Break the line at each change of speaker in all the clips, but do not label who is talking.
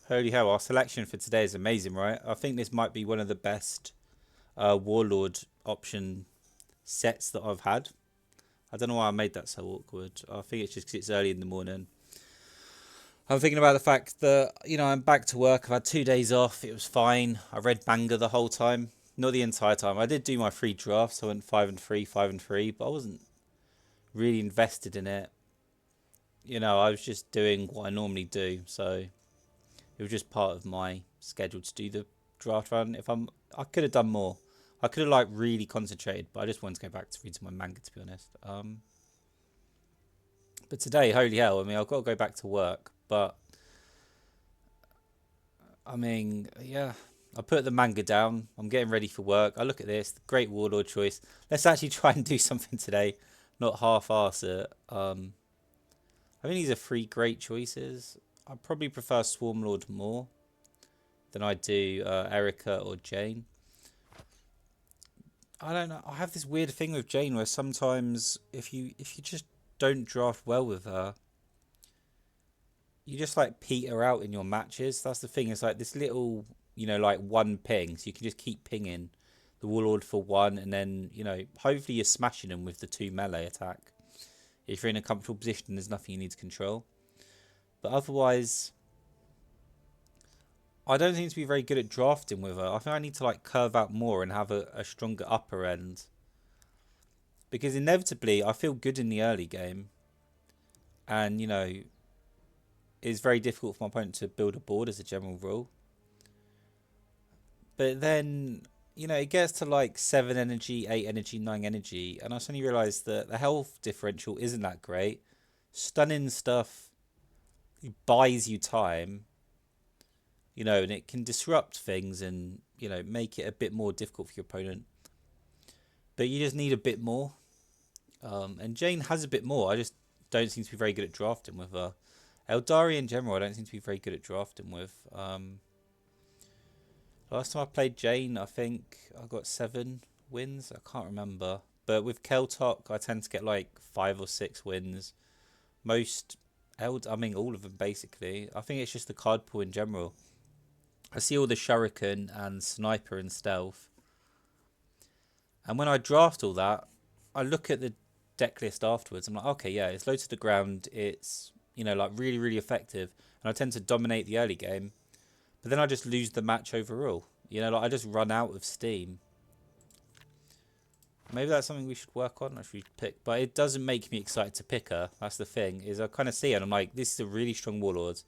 Holy hell, our selection for today is amazing, right? I think this might be one of the best Warlord option sets that I've had. I don't know why I made that so awkward. I think it's just because it's early in the morning. I'm thinking about the fact that, I'm back to work. I've had 2 days off. It was fine. I read manga the whole time. Not the entire time. I did do my free drafts. I went 5 and 3, 5 and 3, but I wasn't really invested in it. I was just doing what I normally do. So it was just part of my schedule to do the draft run. I could have done more. I could have really concentrated, but I just wanted to go back to reading my manga, to be honest. But today, holy hell! I mean, I've got to go back to work, but I mean, yeah. I put the manga down. I'm getting ready for work. I look at this, great warlord choice. Let's actually try and do something today, not half-ass it. I think these are three great choices. I probably prefer Swarmlord more than I do Erica or Jane. I don't know. I have this weird thing with Jane where sometimes if you just don't draft well with her, you just peter out in your matches. That's the thing. It's like this little, one ping, so you can just keep pinging the warlord for one, and then hopefully you're smashing them with the two melee attack. If you're in a comfortable position, there's nothing you need to control. But otherwise, I don't seem to be very good at drafting with her. I think I need to curve out more and have a stronger upper end. Because inevitably, I feel good in the early game. And, it's very difficult for my opponent to build a board as a general rule. But then, it gets to 7 energy, 8 energy, 9 energy. And I suddenly realised that the health differential isn't that great. Stunning stuff buys you time. And it can disrupt things and, make it a bit more difficult for your opponent. But you just need a bit more. And Jane has a bit more. I just don't seem to be very good at drafting with her. Eldari in general, I don't seem to be very good at drafting with. Last time I played Jane, I think I got 7 wins. I can't remember. But with Keltok, I tend to get 5 or 6 wins. All of them basically. I think it's just the card pool in general. I see all the Shuriken and Sniper and Stealth. And when I draft all that, I look at the deck list afterwards. I'm like, okay, yeah, it's low to the ground. It's, really, really effective. And I tend to dominate the early game. But then I just lose the match overall. I just run out of steam. Maybe that's something we should work on. I should pick. But it doesn't make me excited to pick her. That's the thing. Is I kind of see it and I'm like, this is a really strong Warlord.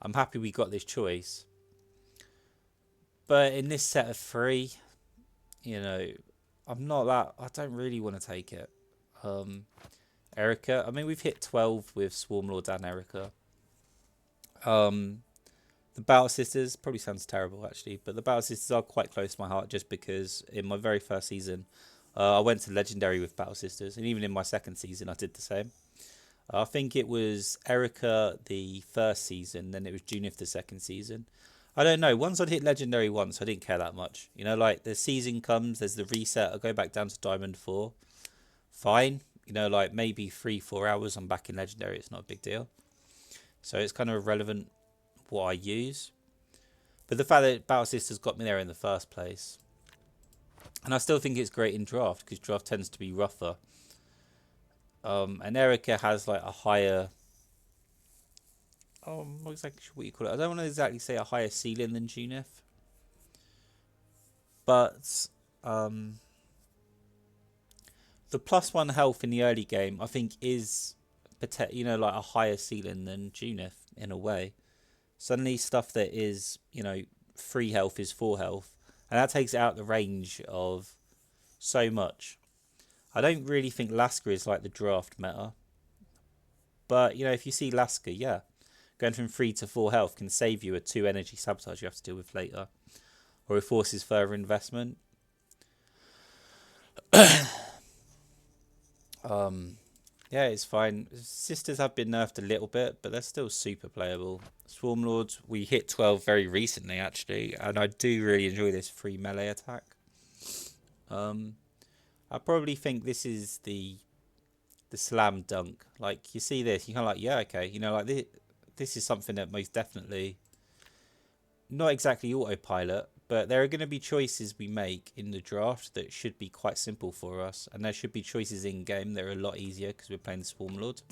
I'm happy we got this choice. But in this set of 3, I'm not that. I don't really want to take it. Erica. I mean, we've hit 12 with Swarmlord and Erica. The Battle Sisters probably sounds terrible actually, but the Battle Sisters are quite close to my heart just because in my very first season, I went to Legendary with Battle Sisters, and even in my second season, I did the same. I think it was Erica the first season, then it was Junith the second season. I don't know. Once I'd hit Legendary once, I didn't care that much. The season comes, there's the reset, I go back down to Diamond 4. Fine. Maybe 3-4 hours, I'm back in Legendary. It's not a big deal. So it's kind of irrelevant what I use. But the fact that Battle Sisters got me there in the first place. And I still think it's great in draft, because draft tends to be rougher. And Erica has a higher... I'm not exactly sure what you call it. I don't want to exactly say a higher ceiling than Junith. But the +1 health in the early game, I think, is a higher ceiling than Junith in a way. Suddenly stuff that is, 3 health is 4 health. And that takes it out the range of so much. I don't really think Lasker is the draft meta. But, if you see Lasker, yeah. Going from 3 to 4 health can save you a 2 energy sabotage you have to deal with later. Or it forces further investment. Yeah, it's fine. Sisters have been nerfed a little bit, but they're still super playable. Swarmlords, we hit 12 very recently, actually, and I do really enjoy this free melee attack. I probably think this is the slam dunk. You see this, you're kind of yeah, okay. This is something that most definitely not exactly autopilot, but there are going to be choices we make in the draft that should be quite simple for us, and there should be choices in game that are a lot easier because we're playing the Swarmlord.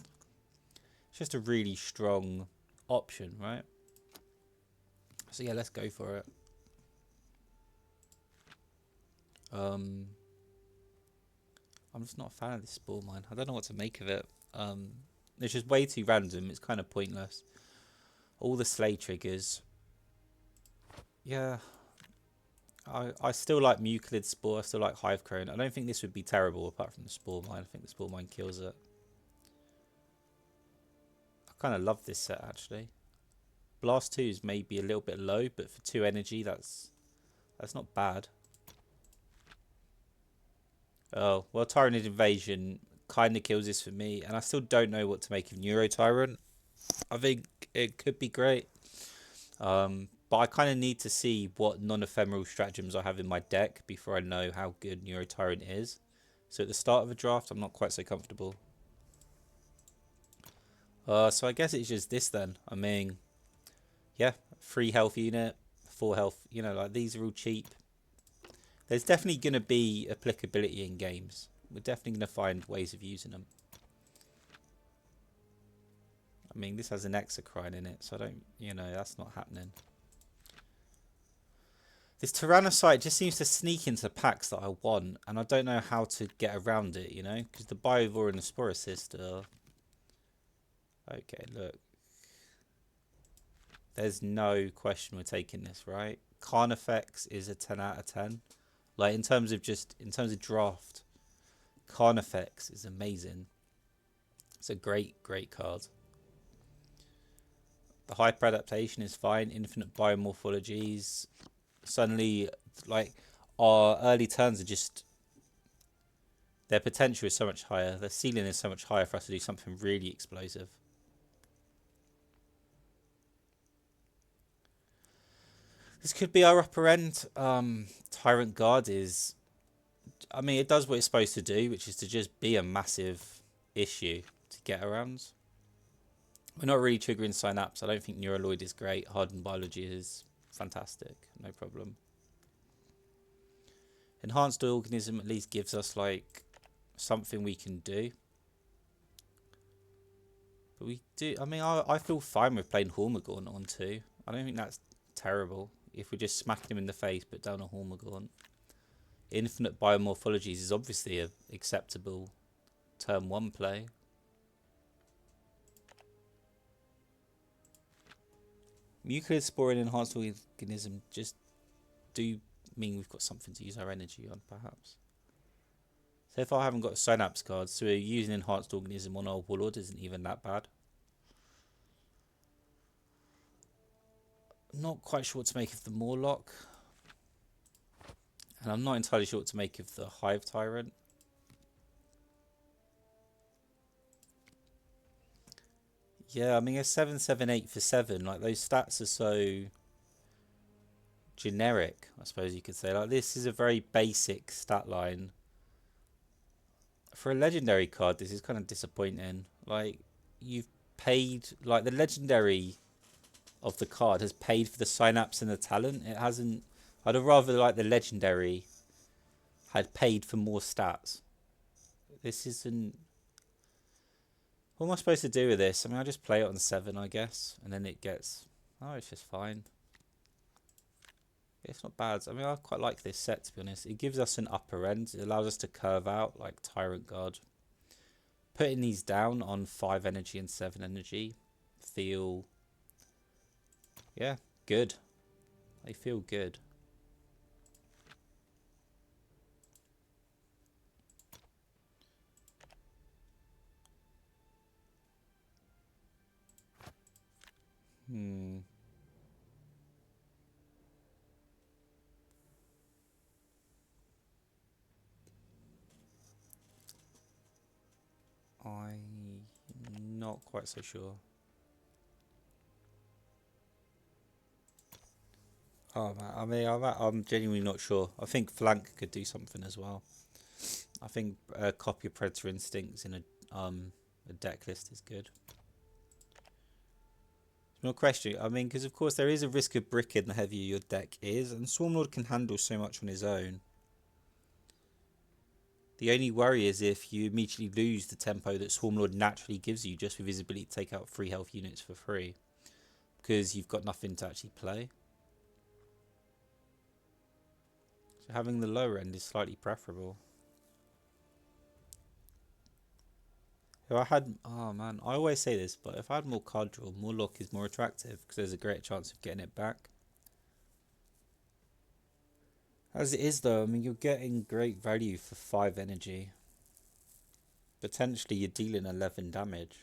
It's just a really strong option, right? So yeah, let's go for it. I'm just not a fan of this spore mine. I don't know what to make of it. It's just way too random. It's kind of pointless. All the slay triggers. Yeah. I still like Mucilid Spore. I still like Hive Crone. I don't think this would be terrible apart from the spore mine. I think the spore mine kills it. I kind of love this set actually. Blast 2 is maybe a little bit low, but for 2 energy, that's not bad. Oh, well, Tyranid Invasion kind of kills this for me, and I still don't know what to make of Neuro Tyrant. I think it could be great, but I kind of need to see what non-ephemeral stratagems I have in my deck before I know how good Neuro Tyrant is. So at the start of a draft, I'm not quite so comfortable. So I guess it's just this then. I mean, yeah, 3 health unit, 4 health, you know, like these are all cheap. There's definitely going to be applicability in games. We're definitely going to find ways of using them. I mean, this has an Exocrine in it, so I don't, you know, that's not happening. This Tyrannocyte just seems to sneak into packs that I want, and I don't know how to get around it, you know, because the Biovore and the Sporicist are... Okay, look. There's no question we're taking this, right? Carnifex is a 10 out of 10. Like, in terms of draft, Carnifex is amazing. It's a great, great card. The hyper adaptation is fine. Infinite biomorphologies. Suddenly, like, our early turns are just... Their potential is so much higher. Their ceiling is so much higher for us to do something really explosive. This could be our upper end. Tyrant Guard is... I mean, it does what it's supposed to do, which is to just be a massive issue to get around. We're not really triggering Synapse. I don't think Neuraloid is great. Hardened Biology is fantastic. No problem. Enhanced Organism at least gives us, like, something we can do. But we do... I mean, I feel fine with playing Hormigaunt on 2. I don't think that's terrible. If we're just smacking him in the face, put down a Hormigaunt. Infinite Biomorphologies is obviously an acceptable turn 1 play. Mucilid Spore and Enhanced Organism just do mean we've got something to use our energy on, perhaps. So if I haven't got a Synapse card, so using Enhanced Organism on our Warlord isn't even that bad. Not quite sure what to make of the Morlock. And I'm not entirely sure what to make of the Hive Tyrant. Yeah, I mean, a 7/7/8 for 7. Like, those stats are so generic, I suppose you could say. Like, this is a very basic stat line. For a legendary card, this is kind of disappointing. Like, you've paid... Like, the legendary of the card has paid for the Synapse and the talent. It hasn't... I'd have rather, like, the legendary had paid for more stats. This isn't... What am I supposed to do with this? I mean, I just play it on 7, I guess. And then it gets... Oh, it's just fine. It's not bad. I mean, I quite like this set, to be honest. It gives us an upper end. It allows us to curve out, like Tyrant Guard. Putting these down on 5 energy and 7 energy feel... Yeah, good. They feel good. I'm not quite so sure. Oh man, I mean, I'm genuinely not sure. I think Flank could do something as well. I think a copy of Predator Instincts in a deck list is good. No question. I mean, because of course there is a risk of bricking the heavier your deck is, and Swarmlord can handle so much on his own. The only worry is if you immediately lose the tempo that Swarmlord naturally gives you just with his ability to take out 3 health units for free. Because you've got nothing to actually play. So having the lower end is slightly preferable. If I had... Oh man, I always say this, but if I had more card draw, more luck is more attractive. Because there's a great chance of getting it back. As it is though, I mean, you're getting great value for 5 energy. Potentially you're dealing 11 damage.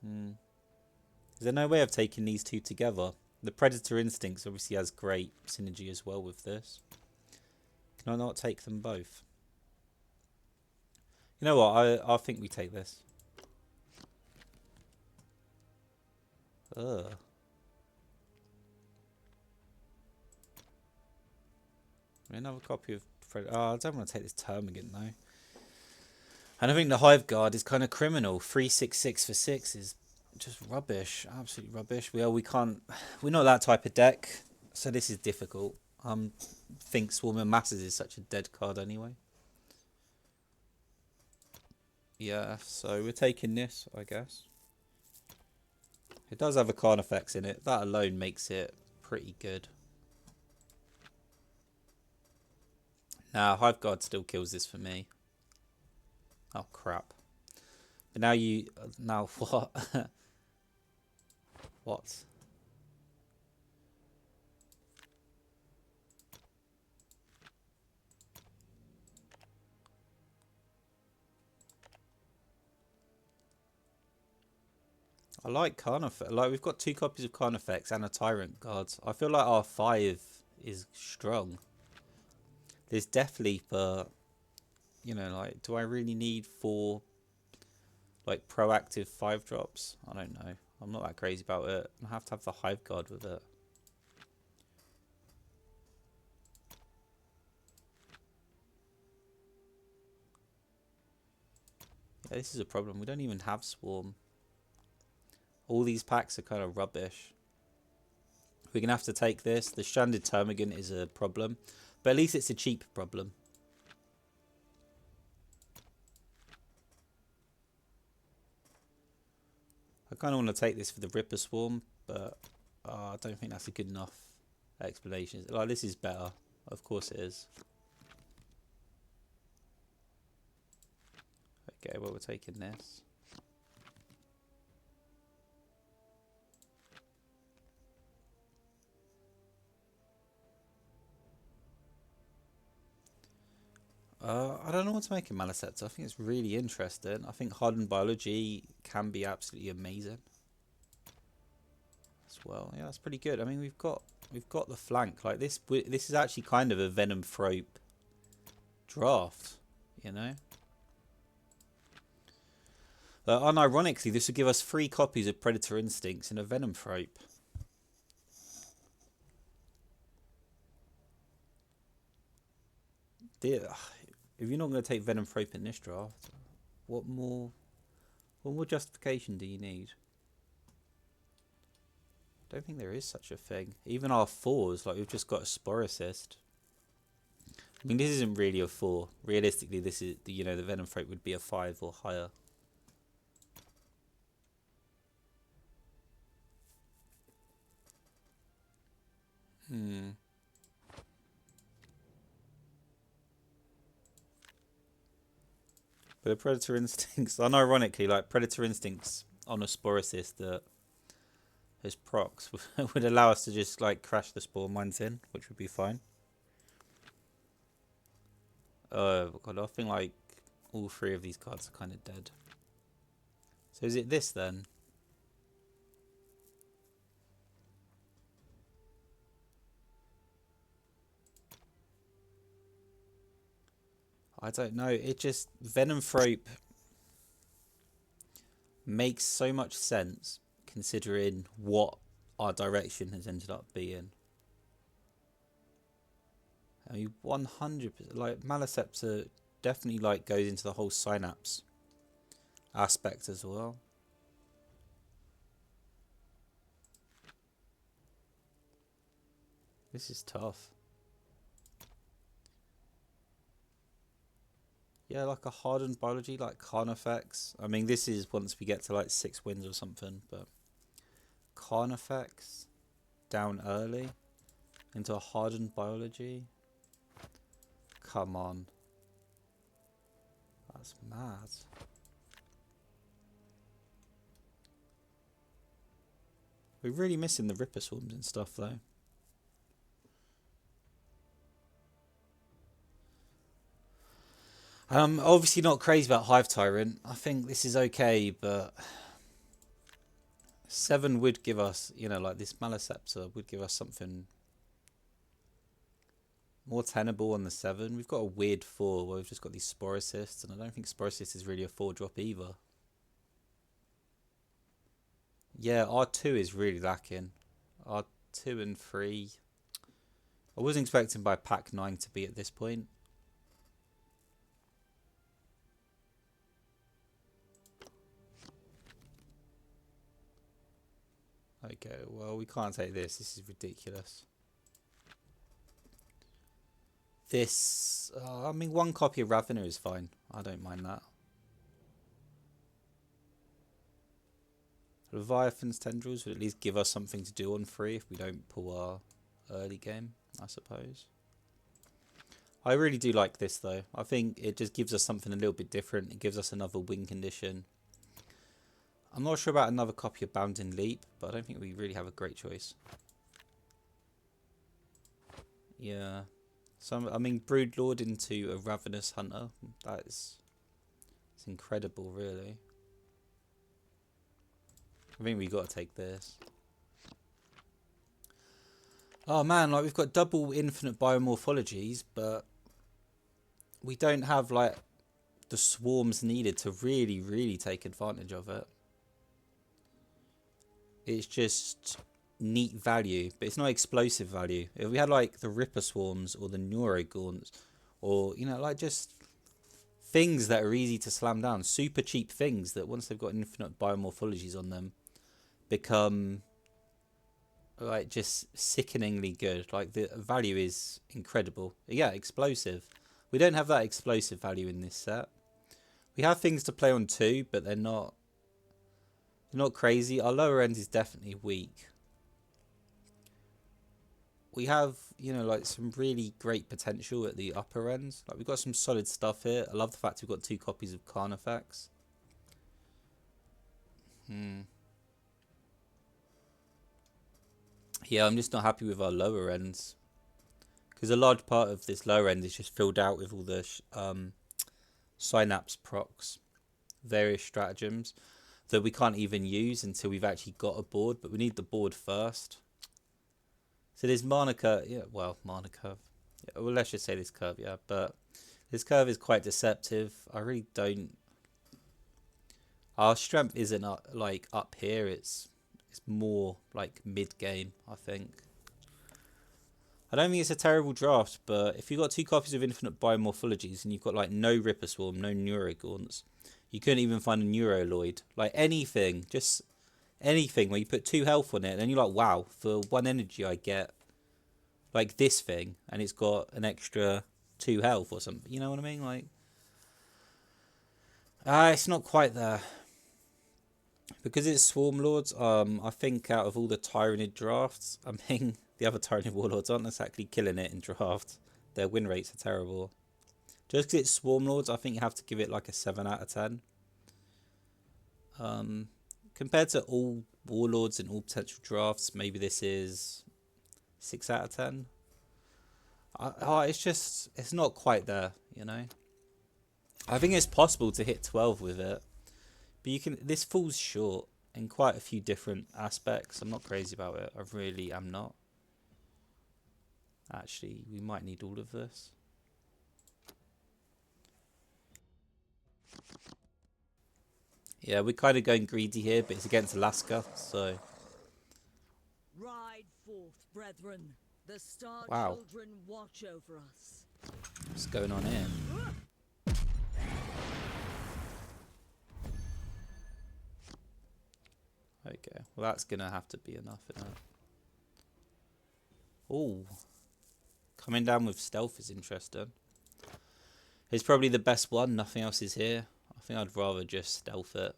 Is there no way of taking these two together? The Predator Instincts obviously has great synergy as well with this. Can I not take them both? You know what, I think we take this. Ugh. Another copy of Predator. Oh, I don't want to take this Termagant though. And I think the Hive Guard is kind of criminal. 3/6/6 for 6 is just rubbish. Absolutely rubbish. We can't... We're not that type of deck. So this is difficult. I think Swarm of Masses is such a dead card anyway. Yeah, so we're taking this, I guess. It does have a Carnifex in it. That alone makes it pretty good. Nah, Hive Guard still kills this for me. Oh, crap. But now you... Now what? What? I like Carnifex. Like, we've got 2 copies of Carnifex and a Tyrant Guard. I feel like our 5 is strong. There's definitely, but... You know, like, do I really need 4... Like, proactive 5 drops? I don't know. I'm not that crazy about it. I have to have the Hive Guard with it. Yeah, this is a problem. We don't even have Swarm. All these packs are kind of rubbish. We're going to have to take this. The Stranded Termagant is a problem. But at least it's a cheap problem. I kind of want to take this for the Ripper Swarm, but I don't think that's a good enough explanation. Like, this is better. Of course it is. Okay, well, we're taking this. I don't know what to make of Maliceptor. I think it's really interesting. I think Hardened Biology can be absolutely amazing as well. Yeah, that's pretty good. I mean, we've got the flank. Like, this is actually kind of a Venom Thrope draft, you know. Unironically, this would give us 3 copies of Predator Instincts and a Venom Thrope. If you're not going to take Venom Thrope in this draft, what more justification do you need? I don't think there is such a thing. Even our 4s, like, we've just got a Sporicist. I mean, this isn't really a 4. Realistically, this is, you know, the Venom Thrope would be a 5 or higher. But the Predator Instincts, unironically, like, Predator Instincts on a Sporicist that has procs would allow us to just, like, crash the Spore Mines in, which would be fine. God, I think, like, all 3 of these cards are kind of dead. So is it this, then? I don't know. It just... Venom Thrope makes so much sense considering what our direction has ended up being. I mean, 100%. Like, Maliceptor definitely like goes into the whole synapse aspect as well. This is tough. Yeah, like a hardened biology, like Carnifex. I mean, this is once we get to like 6 wins or something, but Carnifex down early into a hardened biology. Come on. That's mad. We're really missing the Ripper Swarms and stuff though. Obviously not crazy about Hive Tyrant. I think this is okay, but 7 would give us, you know, like this Maliceptor would give us something more tenable on the 7. We've got a weird 4 where we've just got these Sporocysts, and I don't think Sporocyst is really a 4-drop either. Yeah, R2 is really lacking. R2 and 3. I wasn't expecting by pack 9 to be at this point. Okay, well, we can't take this. This is ridiculous. This, I mean, 1 copy of Ravener is fine. I don't mind that. Leviathan's Tendrils would at least give us something to do on 3 if we don't pull our early game, I suppose. I really do like this, though. I think it just gives us something a little bit different. It gives us another win condition. I'm not sure about another copy of Bounding Leap, but I don't think we really have a great choice. Yeah. So, I mean, Broodlord into a Ravenous Hunter. It's incredible, really. I think we got to take this. Oh, man, like, we've got double infinite biomorphologies, but we don't have, like, the swarms needed to really, really take advantage of it. It's just neat value, but it's not explosive value. If we had like the Ripper Swarms or the Neurogaunts, or, you know, like just things that are easy to slam down, super cheap things that once they've got infinite biomorphologies on them become like just sickeningly good. Like the value is incredible. Yeah, explosive. We don't have that explosive value in this set. We have things to play on too, but they're not crazy. Our lower end is definitely weak. We have, you know, like some really great potential at the upper ends. Like we've got some solid stuff here. I love the fact we've got 2 copies of Carnifex. Yeah, I'm just not happy with our lower ends. Because a large part of this lower end is just filled out with all the synapse procs. Various stratagems that we can't even use until we've actually got a board, but we need the board first. So this mana curve, yeah, well, mana curve. Yeah, well, let's just say this curve, yeah, but this curve is quite deceptive. I really don't. Our strength isn't like up here. It's more like mid game, I think. I don't think it's a terrible draft, but if you've got 2 copies of Infinite Biomorphologies and you've got like no Ripper Swarm, no Neurogaunts, you couldn't even find a Neuroloid. Like anything, just anything where you put 2 health on it, and then you're like, wow, for 1 energy I get like this thing, and it's got an extra 2 health or something. You know what I mean? Like, it's not quite there. Because it's Swarmlords, I think out of all the Tyrannid drafts, I mean, the other Tyrannid Warlords aren't exactly killing it in draft. Their win rates are terrible. Just because it's Swarmlords, I think you have to give it like a 7 out of 10. Compared to all Warlords in all potential drafts, maybe this is 6 out of 10. It's not quite there, you know. I think it's possible to hit 12 with it. But this falls short in quite a few different aspects. I'm not crazy about it. I really am not. Actually, we might need all of this. Yeah, we're kind of going greedy here, but it's against Alaska, so.
Ride forth, brethren. The star
Wow.
children watch over us.
What's going on here? Okay, well that's gonna have to be enough in that. Oh, coming down with stealth is interesting. It's probably the best one. Nothing else is here. I think I'd rather just stealth it.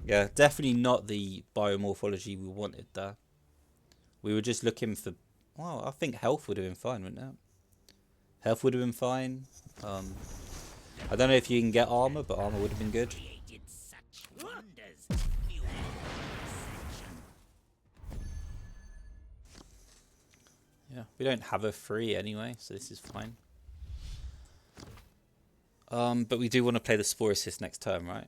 Yeah, definitely not the biomorphology we wanted there. We were just looking for... Well, I think health would have been fine, wouldn't it? Health would have been fine. I don't know if you can get armor, but armor would have been good. Yeah, we don't have a free anyway, so this is fine. But we do want to play the Spore Assist next turn, right?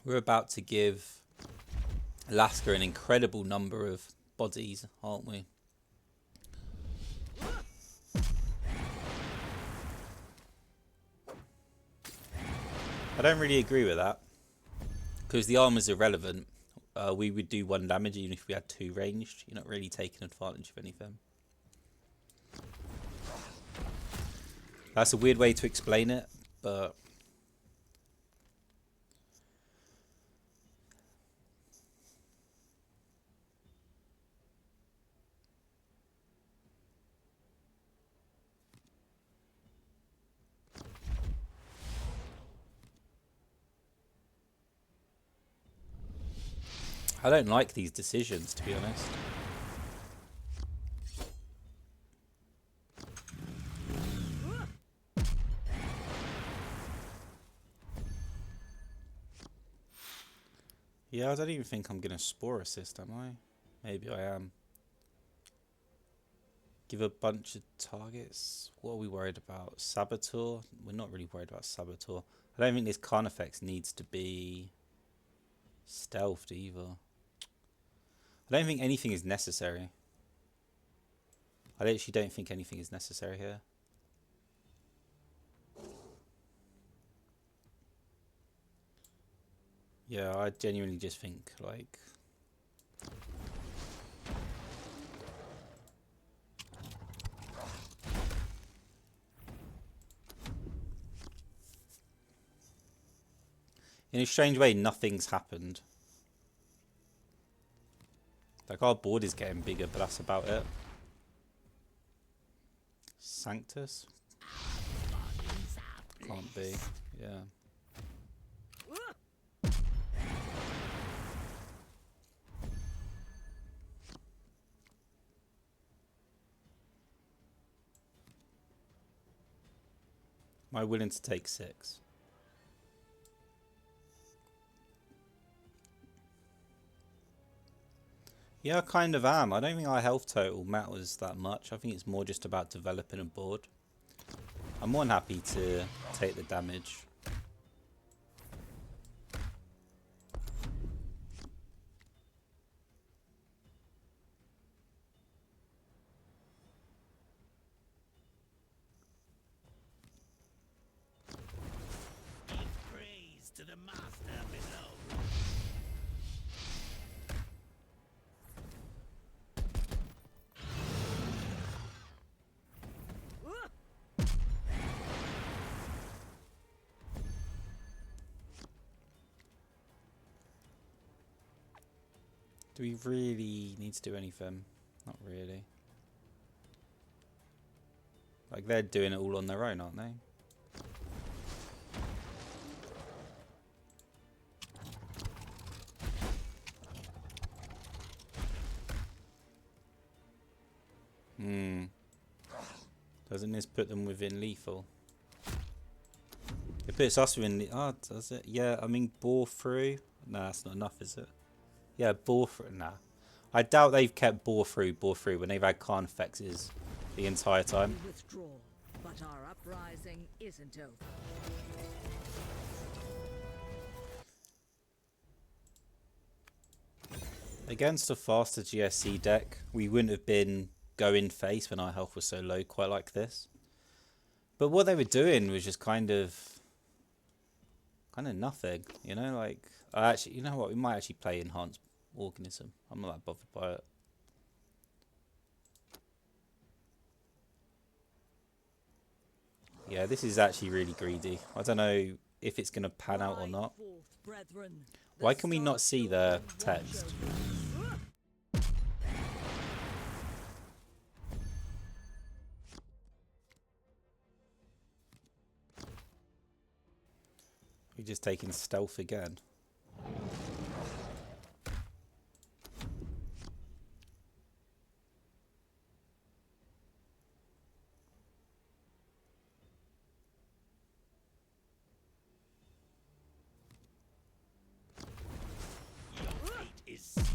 We're about to give Alaska an incredible number of bodies, aren't we? I don't really agree with that, because the armor's irrelevant. We would do 1 damage even if we had 2 ranged. You're not really taking advantage of anything. That's a weird way to explain it, but... I don't like these decisions, to be honest. Yeah, I don't even think I'm going to Spore Assist, am I? Maybe I am. Give a bunch of targets. What are we worried about? Saboteur? We're not really worried about Saboteur. I don't think this Carnifex needs to be stealthed either. I don't think anything is necessary. I literally don't think anything is necessary here. Yeah, I genuinely just think, like... In a strange way, nothing's happened. Like, our board is getting bigger, but that's about it. Sanctus? Can't be, yeah. Am I willing to take 6? Yeah, I kind of am. I don't think our health total matters that much. I think it's more just about developing a board. I'm more than happy to take the damage.
Praise to the master below.
Do we really need to do anything? Not really. Like, they're doing it all on their own, aren't they? Doesn't this put them within lethal? It puts us within the... Oh, does it? Yeah, I mean, bore through. Nah, that's not enough, is it? Yeah, bore through. Nah. I doubt they've kept bore through when they've had Carnifexes the entire time.
We withdraw, but our uprising isn't over.
Against a faster GSC deck, we wouldn't have been going face when our health was so low quite like this. But what they were doing was just kind of kind of nothing, you know. Like, I actually, you know what? We might actually play Enhanced Organism. I'm not that bothered by it. Yeah, this is actually really greedy. I don't know if it's going to pan out or not. Why can we not see the text? We're just taking stealth again.
Your fate is sealed.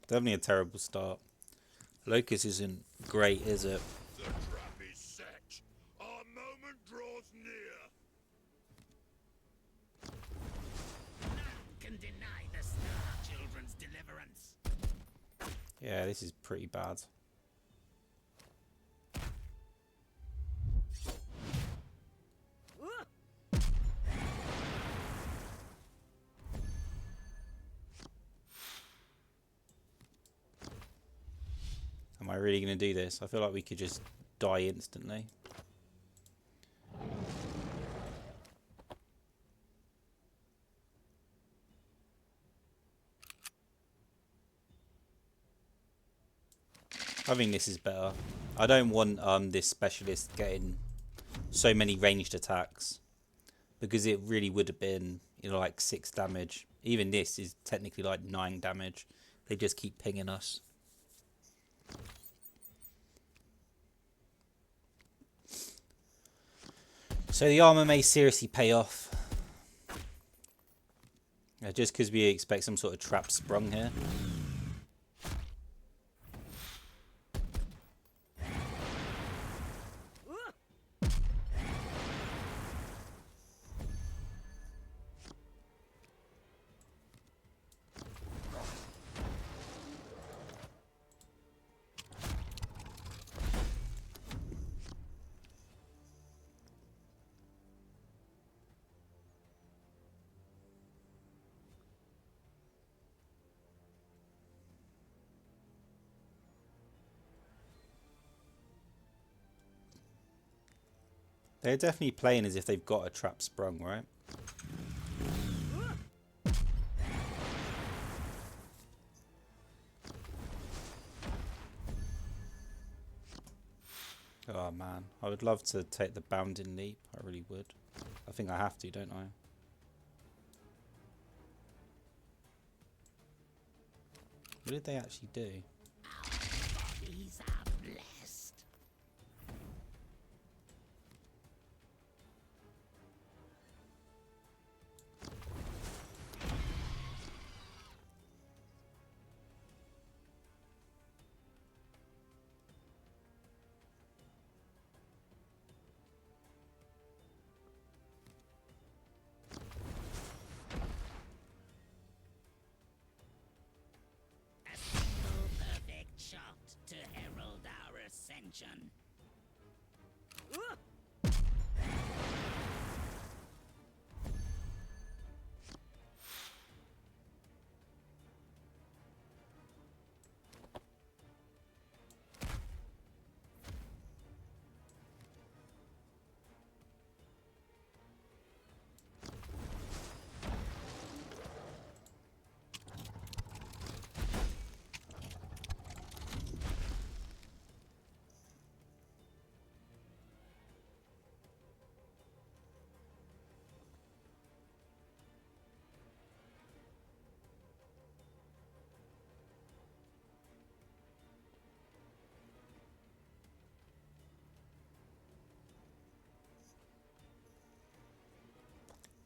Definitely a terrible start. Locust isn't great, is it?
The trap is set. Our moment draws near. None can deny the Star Children's deliverance.
Yeah, this is pretty bad. Am I really going to do this? I feel like we could just die instantly. I think this is better. I don't want this specialist getting so many ranged attacks, because it really would have been, you know, like 6 damage. Even this is technically like 9 damage. They just keep pinging us. So the armor may seriously pay off. Just because we expect some sort of trap sprung here. They're definitely playing as if they've got a trap sprung, right? Oh man, I would love to take the bounding leap. I really would. I think I have to, don't I? What did they actually do?
Bodies are blessed. A single perfect shot to herald our ascension.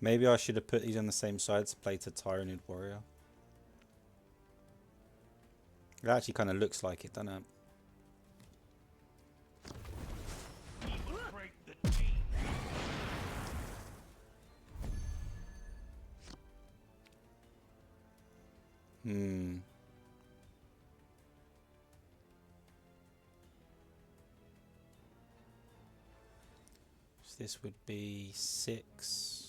Maybe I should have put these on the same side to play to Tyranid Warrior. It actually kind of looks like it, doesn't it? Hmm. So this would be 6.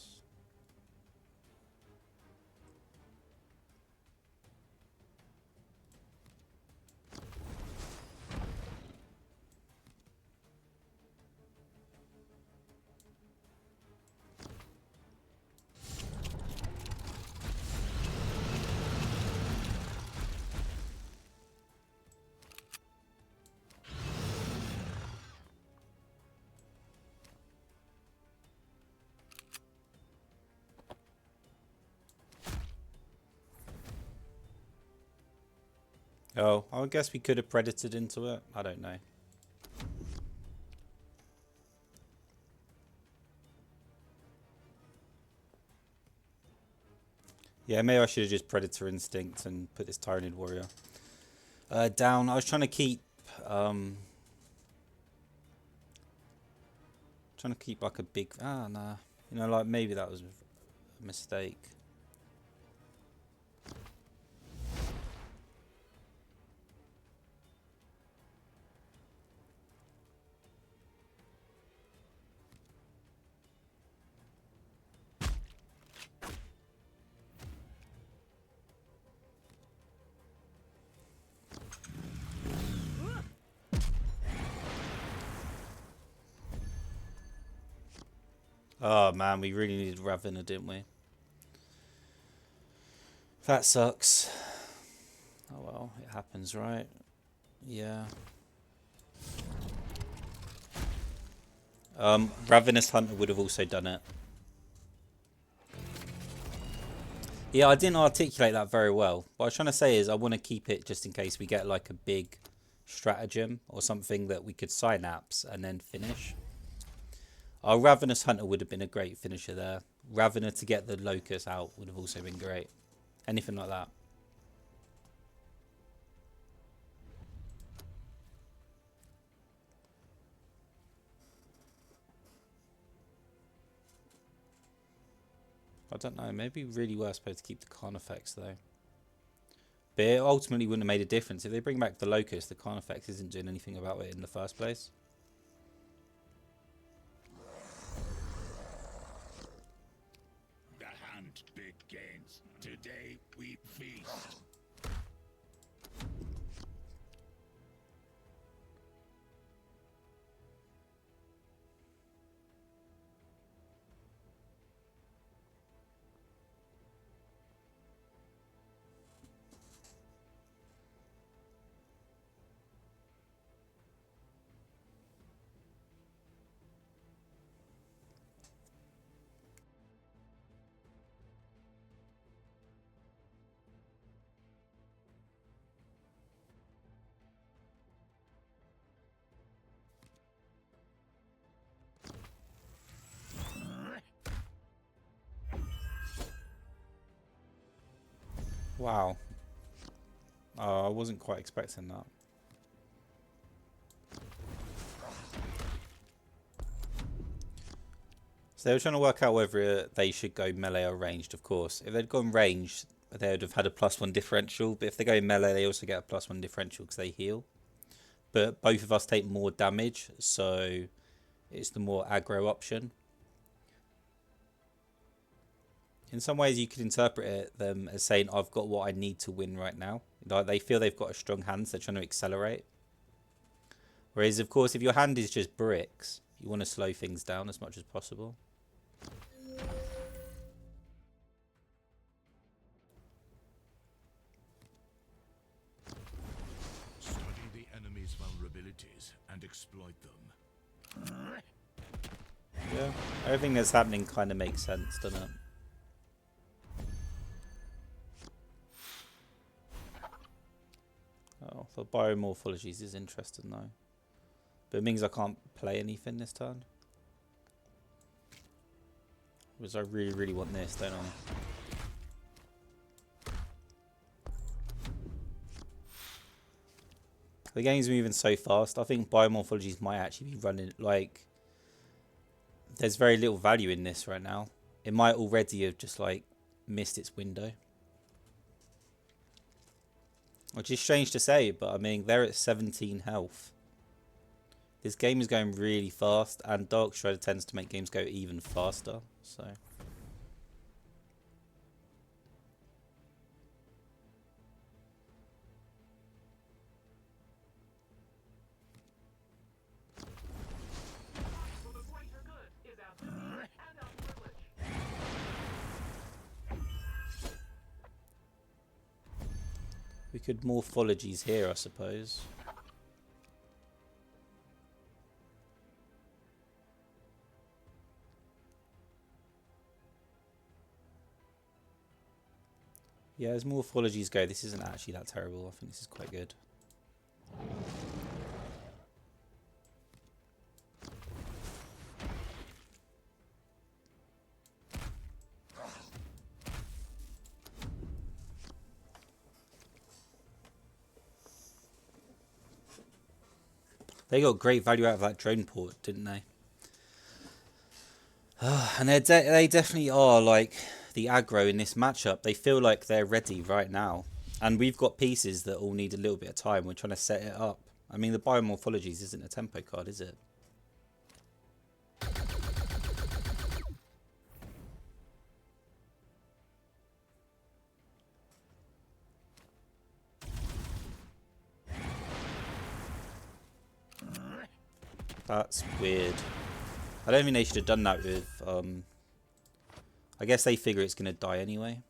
Oh, I guess we could have predated into it. I don't know. Yeah, maybe I should have just Predator Instinct and put this Tyranid Warrior down. I was trying to keep like a big... Ah, nah. You know, like maybe that was a mistake. Oh man, we really needed Ravener, didn't we? That sucks. Oh well, it happens, right? Yeah. Ravenous Hunter would have also done it. Yeah, I didn't articulate that very well. What I was trying to say is I want to keep it just in case we get like a big stratagem or something that we could synapse and then finish. Our Ravenous Hunter would have been a great finisher there. Ravener to get the Locust out would have also been great. Anything like that. I don't know. Maybe really were supposed to keep the Carnifex though. But it ultimately wouldn't have made a difference. If they bring back the Locust, the Carnifex isn't doing anything about it in the first place.
The hunt begins. Today we feast.
Wow. Oh, I wasn't quite expecting that. So they were trying to work out whether they should go melee or ranged, of course. If they'd gone ranged, they would have had a +1 differential. But if they go melee, they also get a +1 differential because they heal. But both of us take more damage, so it's the more aggro option. In some ways, you could interpret it them as saying, I've got what I need to win right now. Like they feel they've got a strong hand, so they're trying to accelerate. Whereas, of course, if your hand is just bricks, you want to slow things down as much as possible.
Study the enemy's vulnerabilities and exploit them.
Yeah, everything that's happening kind of makes sense, doesn't it? Oh, the biomorphologies is interesting though. But it means I can't play anything this turn. Because I really, really want this, don't I? The game's moving so fast. I think biomorphologies might actually be running, like, there's very little value in this right now. It might already have just, like, missed its window. Which is strange to say, but I mean, they're at 17 health. This game is going really fast, and Dark Strider tends to make games go even faster, so... We could morphologies here, I suppose. Yeah, as morphologies go, this isn't actually that terrible. I think this is quite good. They got great value out of that drone port, didn't they? And they definitely are, like, the aggro in this matchup. They feel like they're ready right now. And we've got pieces that all need a little bit of time. We're trying to set it up. I mean, the biomorphologies isn't a tempo card, is it? That's weird. I don't think they should have done that with... I guess they figure it's going to die anyway.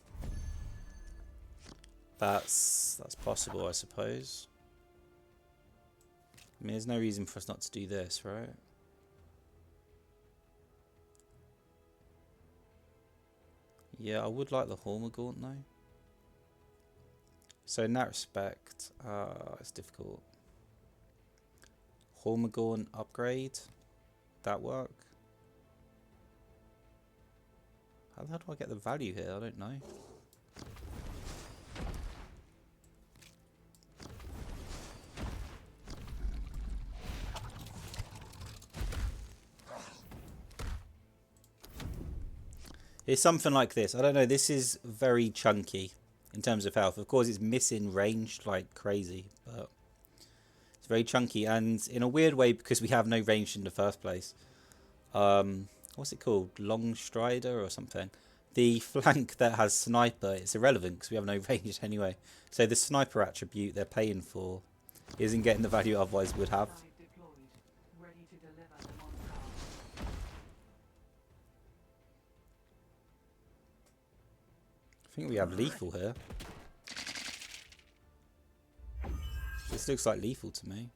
That's possible, I suppose. I mean, there's no reason for us not to do this, right? Yeah, I would like the Hormagaunt, though. So in that respect, it's difficult. Hormagaunt upgrade. That work? How do I get the value here? I don't know. It's something like this. I don't know. This is very chunky in terms of health. Of course, it's missing range like crazy, but it's very chunky. And in a weird way, because we have no range in the first place. What's it called? Long Strider or something. The flank that has sniper, it's irrelevant because we have no range anyway. So the sniper attribute they're paying for isn't getting the value it otherwise would have. I think we have lethal here. This looks like lethal to me.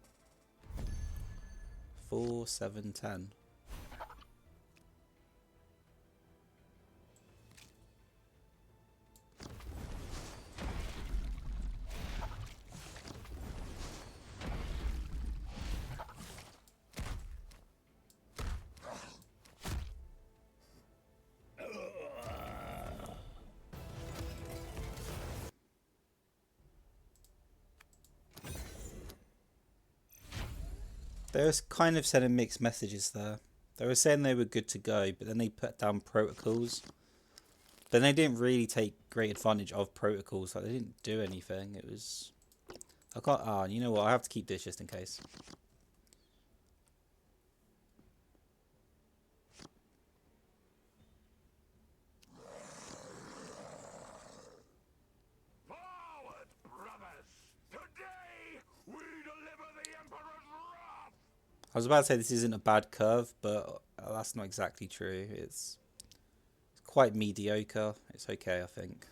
4, 7, 10. They were kind of sending mixed messages there. They were saying they were good to go, but then they put down protocols. But they didn't really take great advantage of protocols. Like, they didn't do anything. It was... I can't... Ah, you know what? I have to keep this just in case.
Forward, brothers! Today we deliver the Emperor's wrath!
I was about to say this isn't a bad curve, but that's not exactly true. It's quite mediocre. It's okay, I think.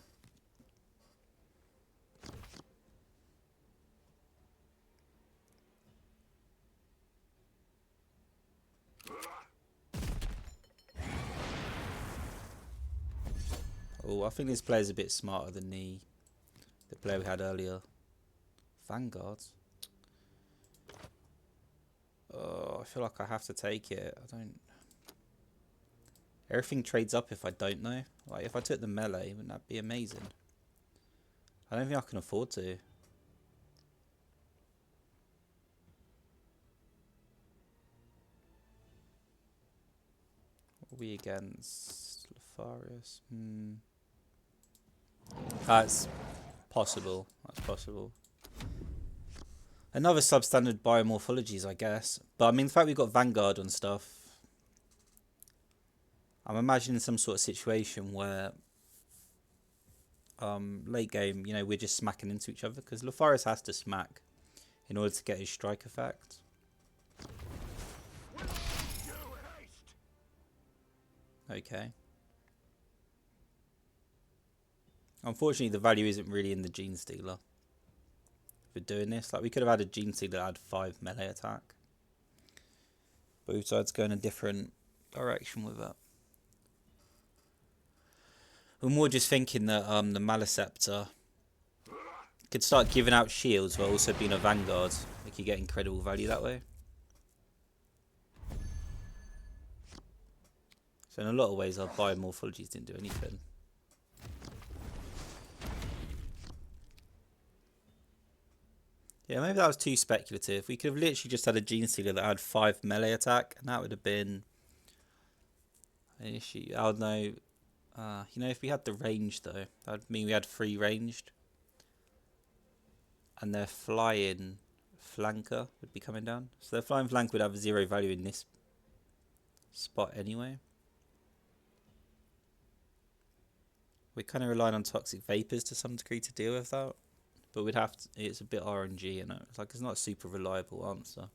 Oh, I think this player's a bit smarter than the player we had earlier. Vanguards. Oh, I feel like I have to take it. I don't... Everything trades up if I don't know. Like, if I took the melee, wouldn't that be amazing? I don't think I can afford to. we against Lefarius? That's possible. That's possible. Another substandard biomorphologies, I guess. But I mean, the fact we've got Vanguard and stuff, I'm imagining some sort of situation where late game, you know, we're just smacking into each other because Lefarius has to smack in order to get his strike effect. Okay. Unfortunately, the value isn't really in the Gene Stealer for doing this. Like, we could have had a Gene Stealer that had 5 melee attack, but we decided to go in a different direction with it. We're more just thinking that the Maleceptor could start giving out shields while also being a Vanguard. We could get incredible value that way. So in a lot of ways, our biomorphologies didn't do anything. Yeah, maybe that was too speculative. We could have literally just had a Gene Stealer that had 5 melee attack, and that would have been an issue. I don't know. You know, if we had the range, though, that would mean we had 3 ranged. And their flying flanker would be coming down. So their flying flank would have 0 value in this spot anyway. We're kind of relying on toxic vapors to some degree to deal with that. But we'd have to, it's a bit RNG, you know. It's like, it's not a super reliable answer.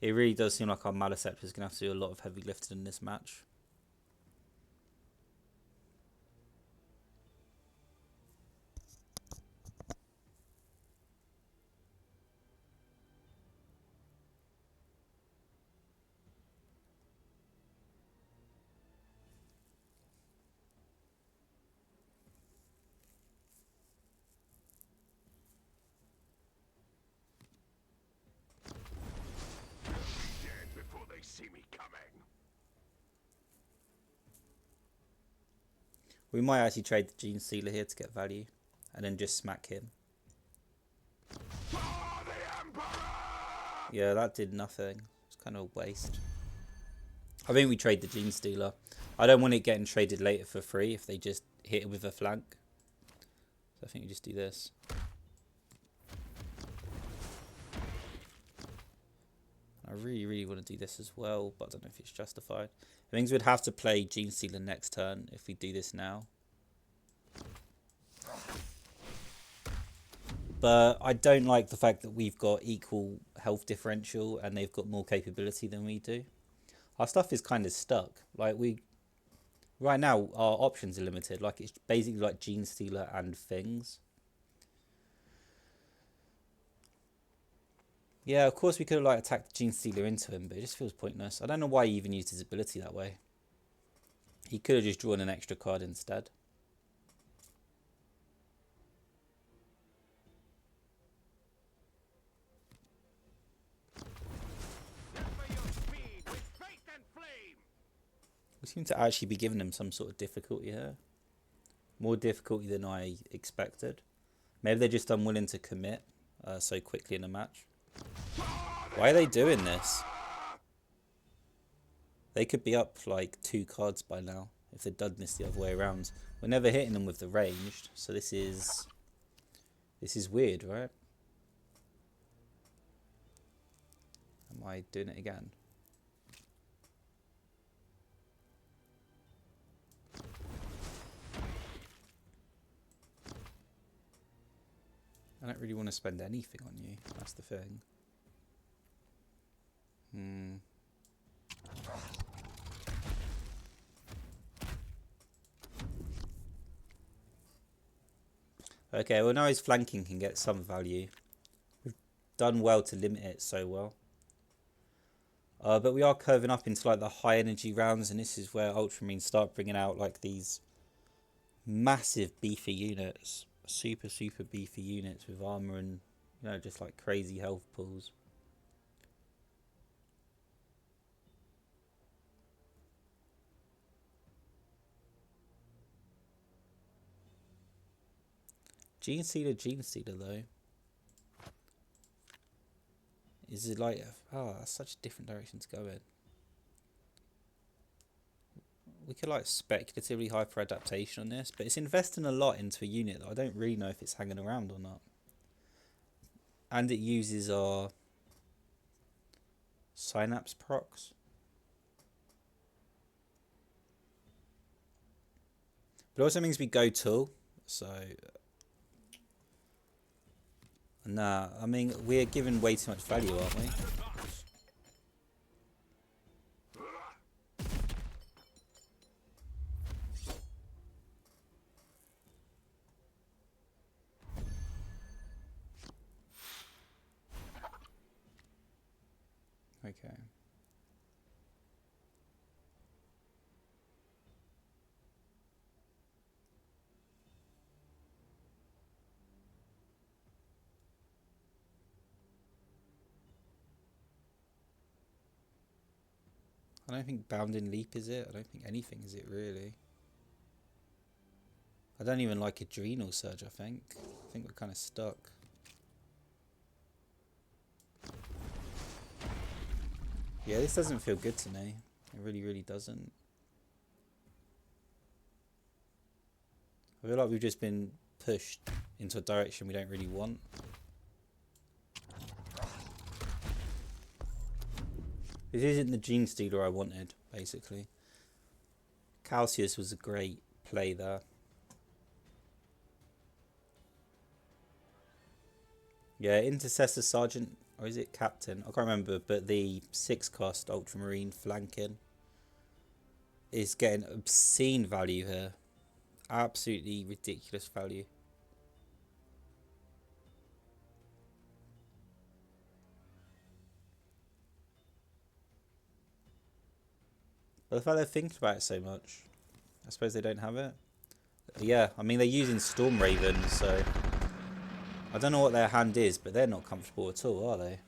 It really does seem like our Maleceptor is going to have to do a lot of heavy lifting in this match.
See me coming.
We might actually trade the Gene Stealer here to get value, and then just smack him. Yeah, that did nothing. It's kind of a waste. I think we trade the Gene Stealer. I don't want it getting traded later for free if they just hit it with a flank. So I think we just do this. I really want to do this as well, but I don't know if it's justified. It means we'd have to play Gene Stealer next turn if we do this now. But I don't like the fact that we've got equal health differential and they've got more capability than we do. Our stuff is kind of stuck. Like, right now our options are limited. Like, it's basically like Gene Stealer and things. Yeah, of course we could have like attacked the Gene Stealer into him, but it just feels pointless. I don't know why he even used his ability that way. He could have just drawn an extra card instead. We seem to actually be giving him some sort of difficulty here. More difficulty than I expected. Maybe they're just unwilling to commit so quickly in a match. Why are they doing this? They could be up like 2 cards by now if they'd done this the other way around. We're never hitting them with the ranged, so this is weird, right? Am I doing it again? I don't really want to spend anything on you, that's the thing. Okay, well now his flanking can get some value. We've done well to limit it so well. But we are curving up into like the high energy rounds, and this is where Ultramarines start bringing out like these massive beefy units. Super beefy units with armor and, you know, just like crazy health pools. Gene Stealer though Is it like, oh, that's such a different direction to go in. We could like speculatively hyper adaptation on this, but it's investing a lot into a unit that I don't really know if it's hanging around or not. And it uses our synapse procs. But it also means we go tool, so nah, I mean we're giving way too much value, aren't we? Okay. I don't think Bounding Leap is it. I don't think anything is it really. I don't even like Adrenal Surge, I think. I think we're kind of stuck. Yeah, this doesn't feel good to me. It really, really doesn't. I feel like we've just been pushed into a direction we don't really want. This isn't the Gene Stealer I wanted, basically. Calcius was a great play there. Yeah, Intercessor Sergeant, or is it Captain? I can't remember, but the 6-cost Ultramarine flanking is getting obscene value here. Absolutely ridiculous value. But the fact they're thinking about it so much, I suppose they don't have it. Yeah, I mean, they're using Storm Raven, so I don't know what their hand is, but they're not comfortable at all, are they?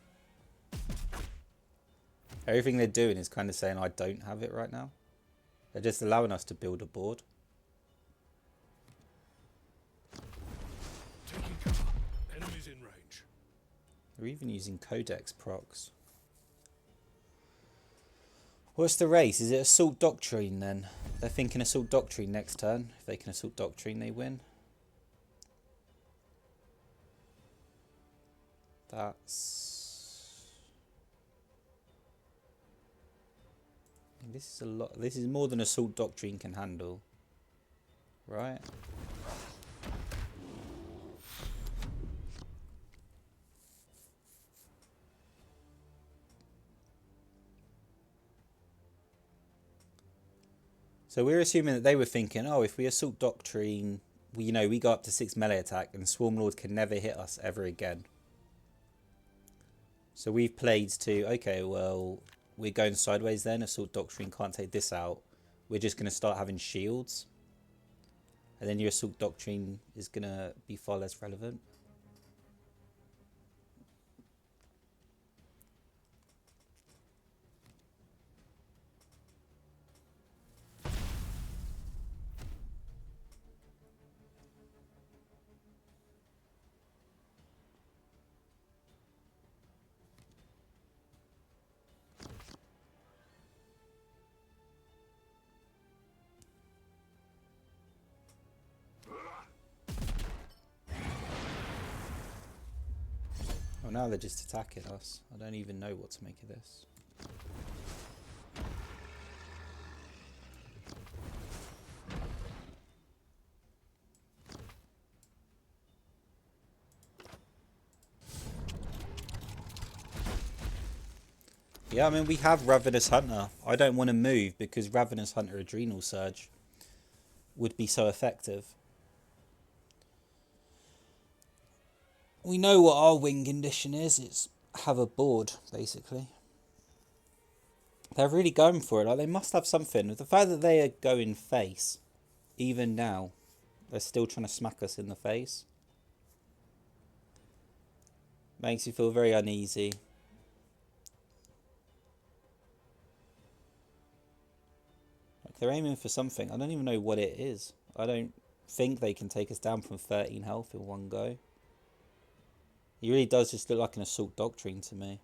Everything they're doing is kind of saying, I don't have it right now. They're just allowing us to build a board.
Taking cover. Enemies in range.
They're even using Codex procs. What's the race? Is it Assault Doctrine then? They're thinking Assault Doctrine next turn. If they can Assault Doctrine, they win. That's... This is a lot. This is more than Assault Doctrine can handle. Right? So we're assuming that they were thinking, oh, if we Assault Doctrine, we go up to 6 melee attack and Swarmlord can never hit us ever again. So we've played to, okay, well, we're going sideways then. Assault Doctrine can't take this out. We're just going to start having shields. And then your Assault Doctrine is going to be far less relevant. Oh, now they're just attacking us. I don't even know what to make of this. Yeah, I mean, we have Ravenous Hunter. I don't want to move because Ravenous Hunter Adrenal Surge would be so effective. We know what our win condition is. It's have a board, basically. They're really going for it. Like, they must have something. The fact that they are going face, even now, they're still trying to smack us in the face. Makes you feel very uneasy. Like, they're aiming for something. I don't even know what it is. I don't think they can take us down from 13 health in one go. He really does just look like an Assault Doctrine to me.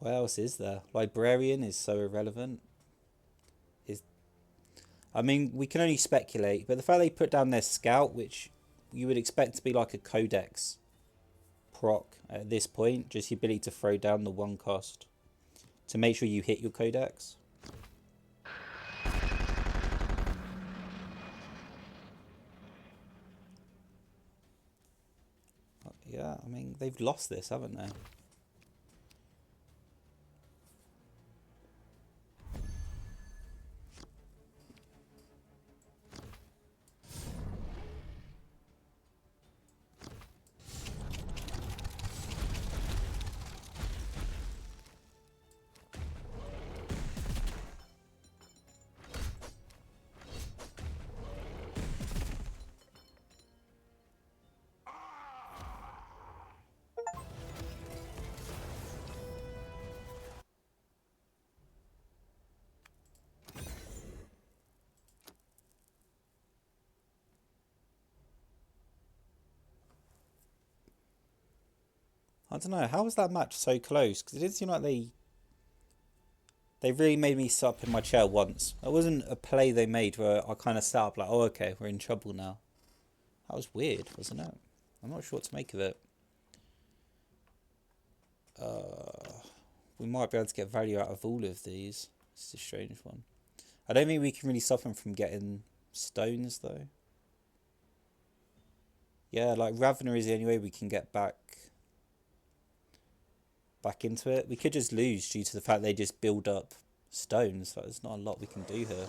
What else is there? Librarian is so irrelevant. Is I mean, we can only speculate, but the fact they put down their scout, which you would expect to be like a codex proc at this point, just the ability to throw down the 1 cost to make sure you hit your codex. Yeah, I mean, they've lost this, haven't they? I don't know, how was that match so close? Because it didn't seem like they really made me sit up in my chair once. It wasn't a play they made where I kind of sat up like, oh, okay, we're in trouble now. That was weird, wasn't it? I'm not sure what to make of it. We might be able to get value out of all of these. It's a strange one. I don't think we can really stop them from getting stones, though. Yeah, like Ravener is the only way we can get back into it. We could just lose due to the fact they just build up stones. So there's not a lot we can do here.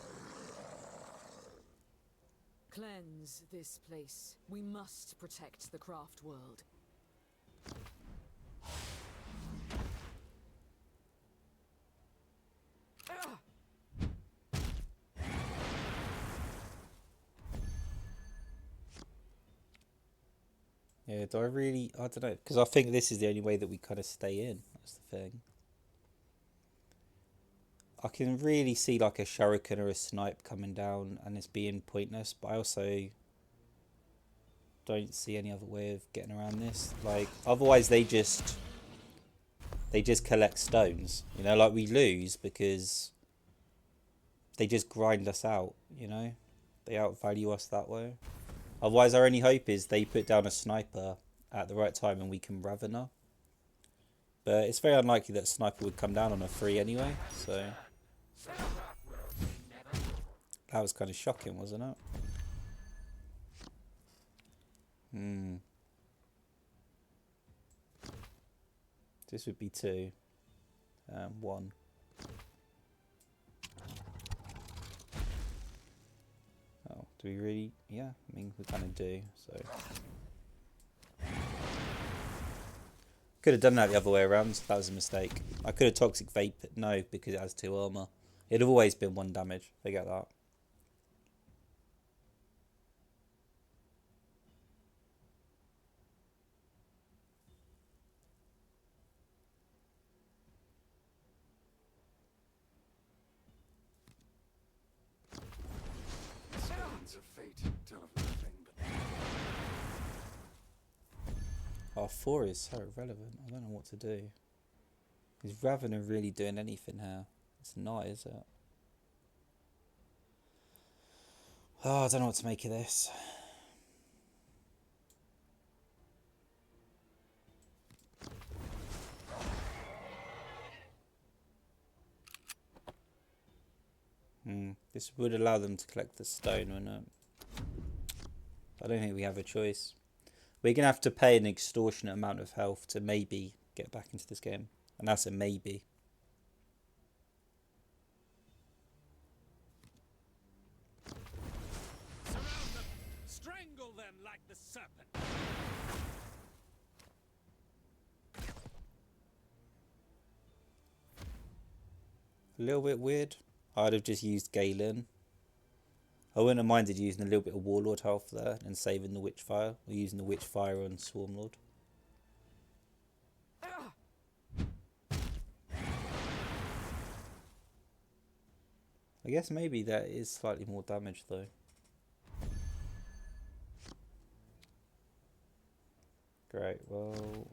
Cleanse this place. We must protect the craft world.
Yeah, do I really... I don't know. Because I think this is the only way that we kind of stay in. That's the thing. I can really see like a shuriken or a snipe coming down and it's being pointless. But I also don't see any other way of getting around this. Like, otherwise they just collect stones. You know, like we lose because they just grind us out, you know? They outvalue us that way. Otherwise, our only hope is they put down a sniper at the right time and we can Ravener. But it's very unlikely that sniper would come down on a 3 anyway, so... That was kind of shocking, wasn't it? This would be 2. 1. Oh, do we really? Yeah, I mean, we kind of do, so... Could have done that the other way around. That was a mistake. I could have Toxic Vape, but no, because it has 2 armor. It'd have always been 1 damage. I get that.
Signs of fate tell of nothing but...
Our 4 is so irrelevant. I don't know what to do. Is Ravener really doing anything here? It's not, is it? Oh, I don't know what to make of this. This would allow them to collect the stone, wouldn't it? I don't think we have a choice. We're going to have to pay an extortionate amount of health to maybe get back into this game. And that's a maybe.
Surround them! Strangle them like the serpent!
A little bit weird. I'd have just used Galen. I wouldn't have minded using a little bit of Warlord health there and saving the Witchfire. Or using the Witchfire on Swarmlord. I guess maybe that is slightly more damage though. Great, well...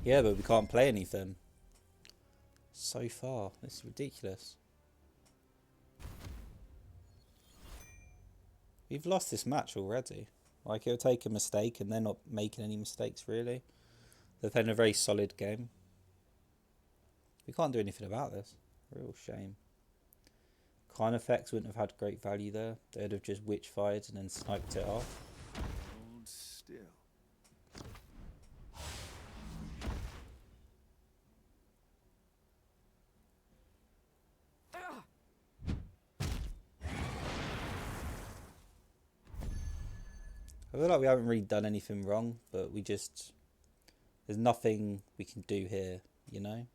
Yeah, but we can't play anything. So far. This is ridiculous. We've lost this match already. Like, it'll take a mistake and they're not making any mistakes, really. They're playing a very solid game. We can't do anything about this. Real shame. Kind effects wouldn't have had great value there. They'd have just witch fired and then sniped it off.
Hold still.
I feel like we haven't really done anything wrong, but we just... There's nothing we can do here, you know?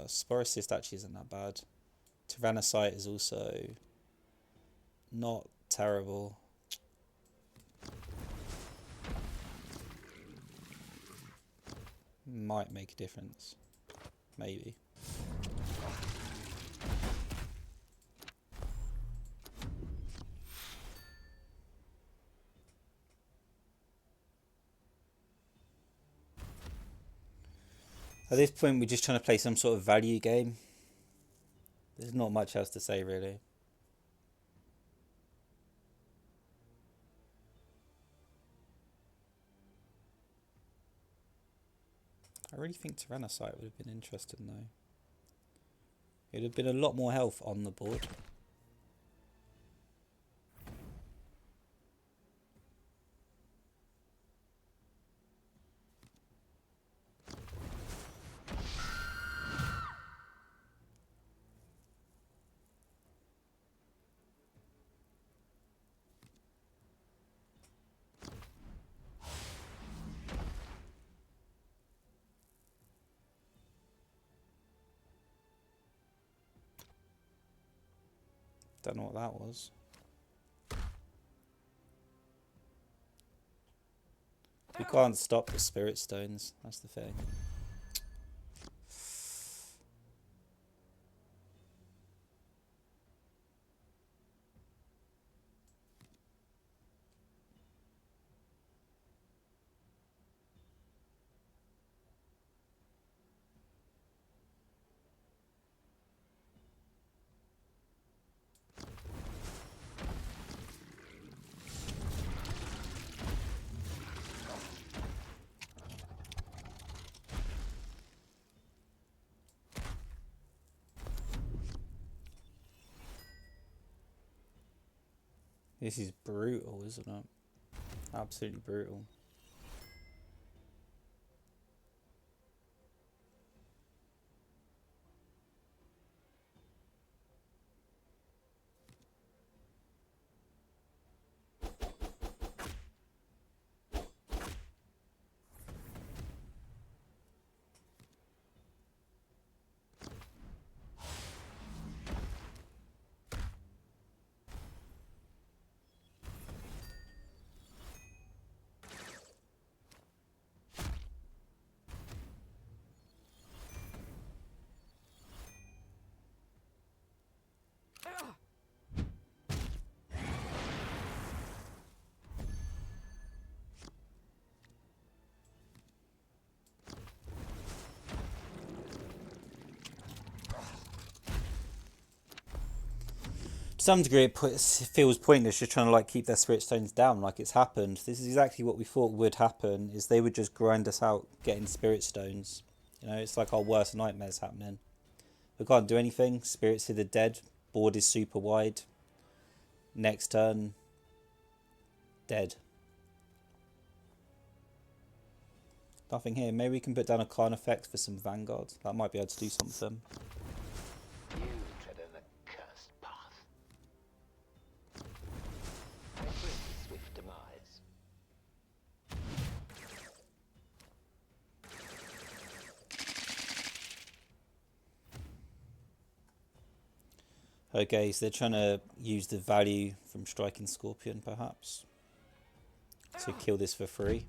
Spore Assist actually isn't that bad. Tyrannocyte is also not terrible. Might make a difference. Maybe. At this point, we're just trying to play some sort of value game. There's not much else to say, really. I really think Tyrannocyte would have been interesting, though. It would have been a lot more health on the board. Don't know what that was. We can't stop the Spirit Stones, that's the thing. This is brutal, isn't it? Absolutely brutal. To some degree, it feels pointless just trying to like keep their Spirit Stones down like it's happened. This is exactly what we thought would happen, is they would just grind us out getting Spirit Stones. You know, it's like our worst nightmares happening. We can't do anything. Spirits of the Dead. Board is super wide. Next turn. Dead. Nothing here. Maybe we can put down a clan effect for some Vanguard. That might be able to do something.
You tread an accursed path. I bring swift demise.
Okay, so they're trying to use the value from Striking Scorpion, perhaps, to kill this for free.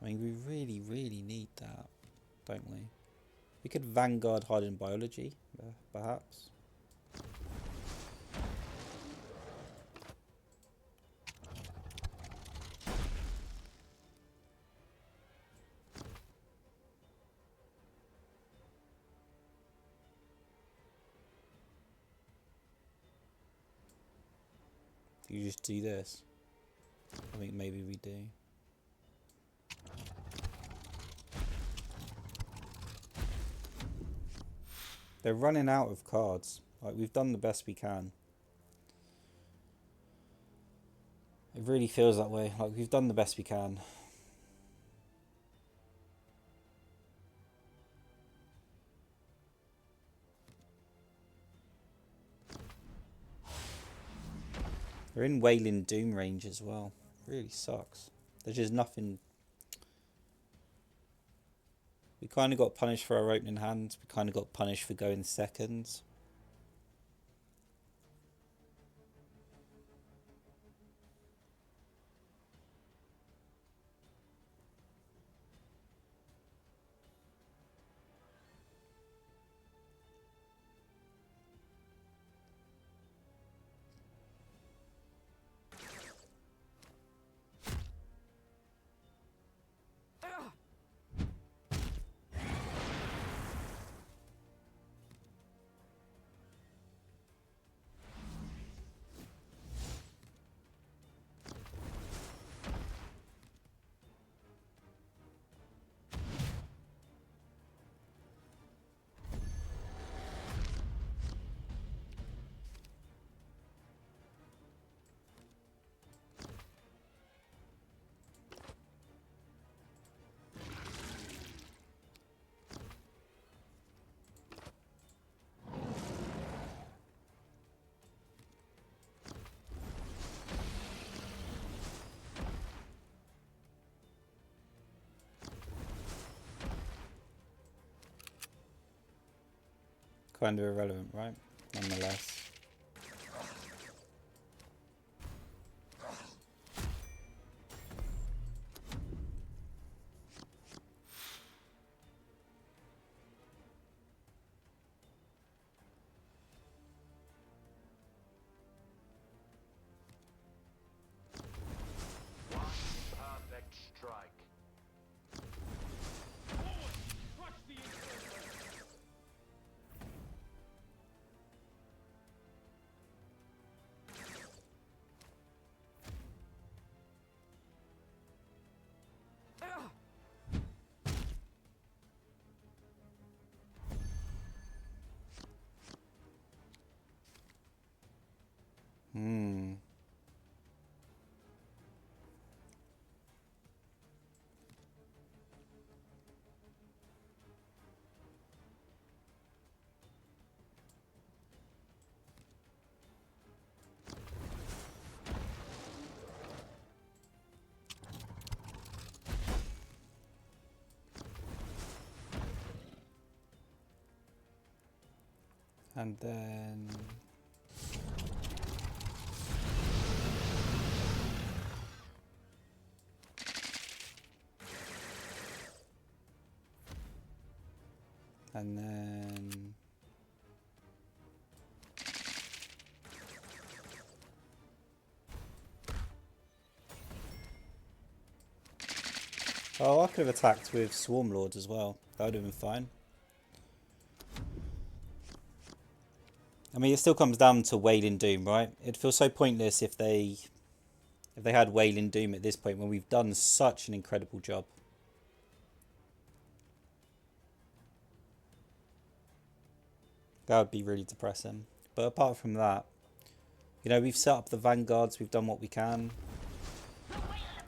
I mean, we really, really need that. don't we? We could Vanguard Hardened Biology, perhaps. You just do this. I think maybe we do. They're running out of cards. Like, we've done the best we can. It really feels that way. Like, we've done the best we can. They're in Wailing Doom range as well. Really sucks. There's just nothing. We kind of got punished for our opening hands. We kind of got punished for going seconds. Kind of irrelevant, right? Nonetheless.
Perfect strike.
Crush the infernal.
Hmm. And then... And then... Oh, I could have attacked with Swarmlord as well. That would have been fine. I mean, it still comes down to Wailing Doom, right? It'd feel so pointless if they had Wailing Doom at this point when we've done such an incredible job. That would be really depressing. But apart from that, you know, we've set up the vanguards, we've done what we can.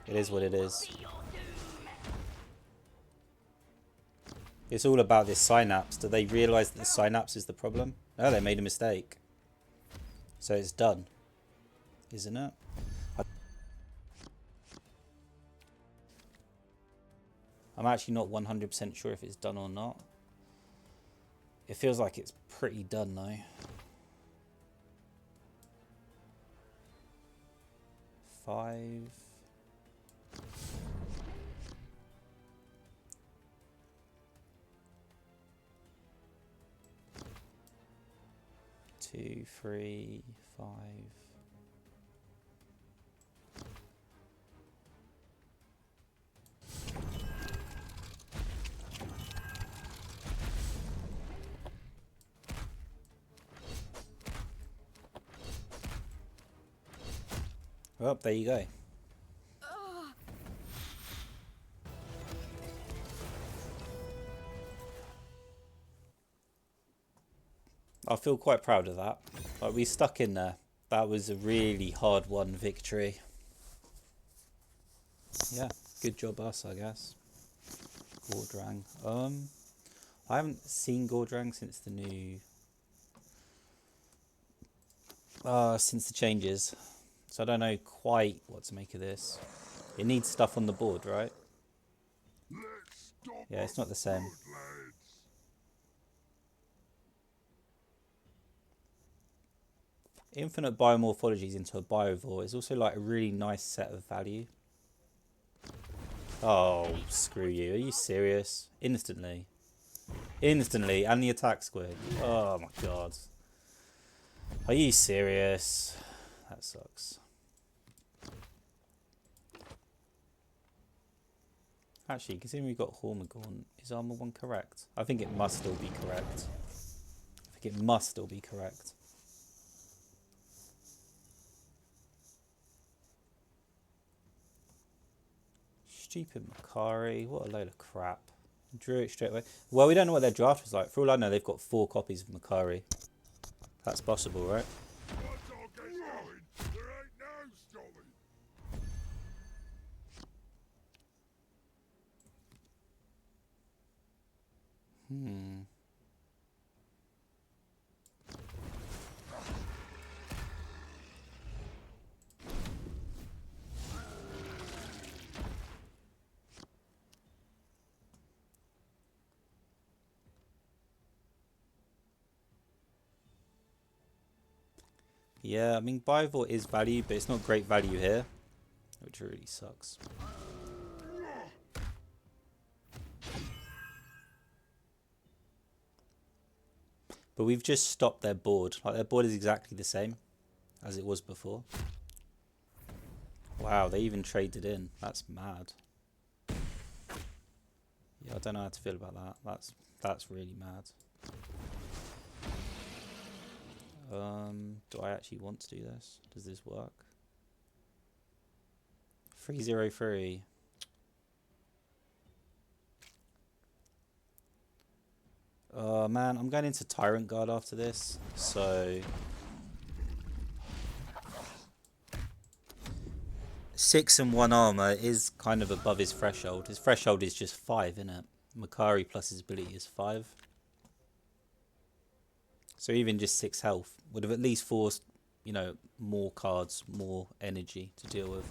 It is what it is. It's all about this synapse. Do they realise that the synapse is the problem? No, they made a mistake. So it's done, isn't it? I'm actually not 100% sure if it's done or not. It feels like it's pretty done though. 5. 2, 3, 5. Well, there you go. I feel quite proud of that. Like, we stuck in there. That was a really hard-won victory. Yeah, good job us, I guess. Gordrang. I haven't seen Gordrang since the new... since the changes. So I don't know quite what to make of this. It needs stuff on the board, right? Yeah, it's not the same. Infinite biomorphologies into a biovore is also like a really nice set of value. Oh, screw you. Are you serious? Instantly. Instantly. And the attack squid. Oh my god. Are you serious? That sucks. Actually, considering we've got Hormigaunt, is armor 1 correct? I think it must still be correct. I think it must still be correct. Stupid Makari. What a load of crap. Drew it straight away. Well, we don't know what their draft was like. For all I know, they've got 4 copies of Makari. That's possible, right? Yeah, I mean, Biovore is value, but it's not great value here, which really sucks. But we've just stopped their board. Like, their board is exactly the same as it was before. Wow, they even traded in. That's mad. Yeah, I don't know how to feel about that. That's really mad. Do I actually want to do this? Does this work? 303. Man, I'm going into Tyrant Guard after this, so 6 and 1 armor is kind of above his threshold. His threshold is just 5, isn't it? Makari plus his ability is 5. So even just 6 health would have at least forced, you know, more cards, more energy to deal with.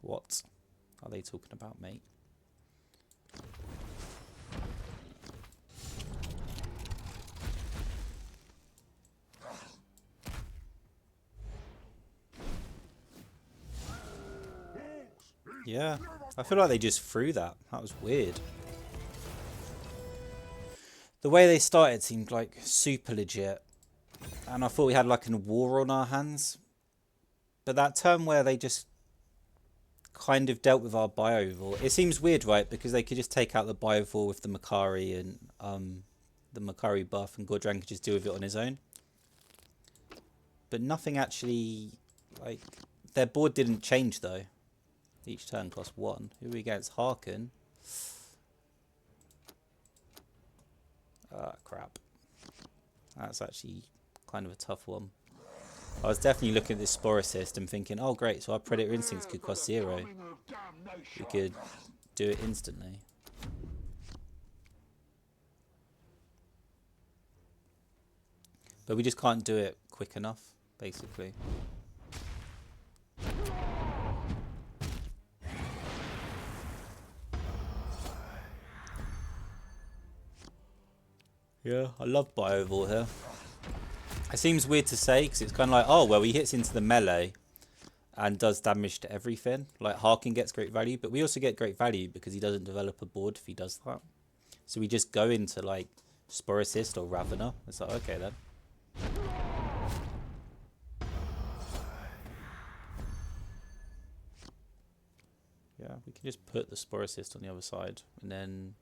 What are they talking about, mate? Yeah, I feel like they just threw that. That was weird. The way they started seemed like super legit. And I thought we had like a war on our hands. But that turn where they just kind of dealt with our Biovore, it seems weird, right? Because they could just take out the Biovore with the Makari and the Makari buff, and Gordrang could just deal with it on his own. But nothing actually, like, their board didn't change though. Each turn costs 1. Who are we against? Harken. Ah, crap. That's actually kind of a tough one. I was definitely looking at this Spore Assist and thinking, oh great, so our Predator Instincts could cost 0. We could do it instantly. But we just can't do it quick enough, basically. Yeah, I love Biovore here. It seems weird to say because it's kind of like, oh, well, he hits into the melee and does damage to everything. Like, Harkin gets great value, but we also get great value because he doesn't develop a board if he does that. So we just go into, like, Spore Assist or Ravener. It's like, okay, then. Yeah, we can just put the Spore Assist on the other side and then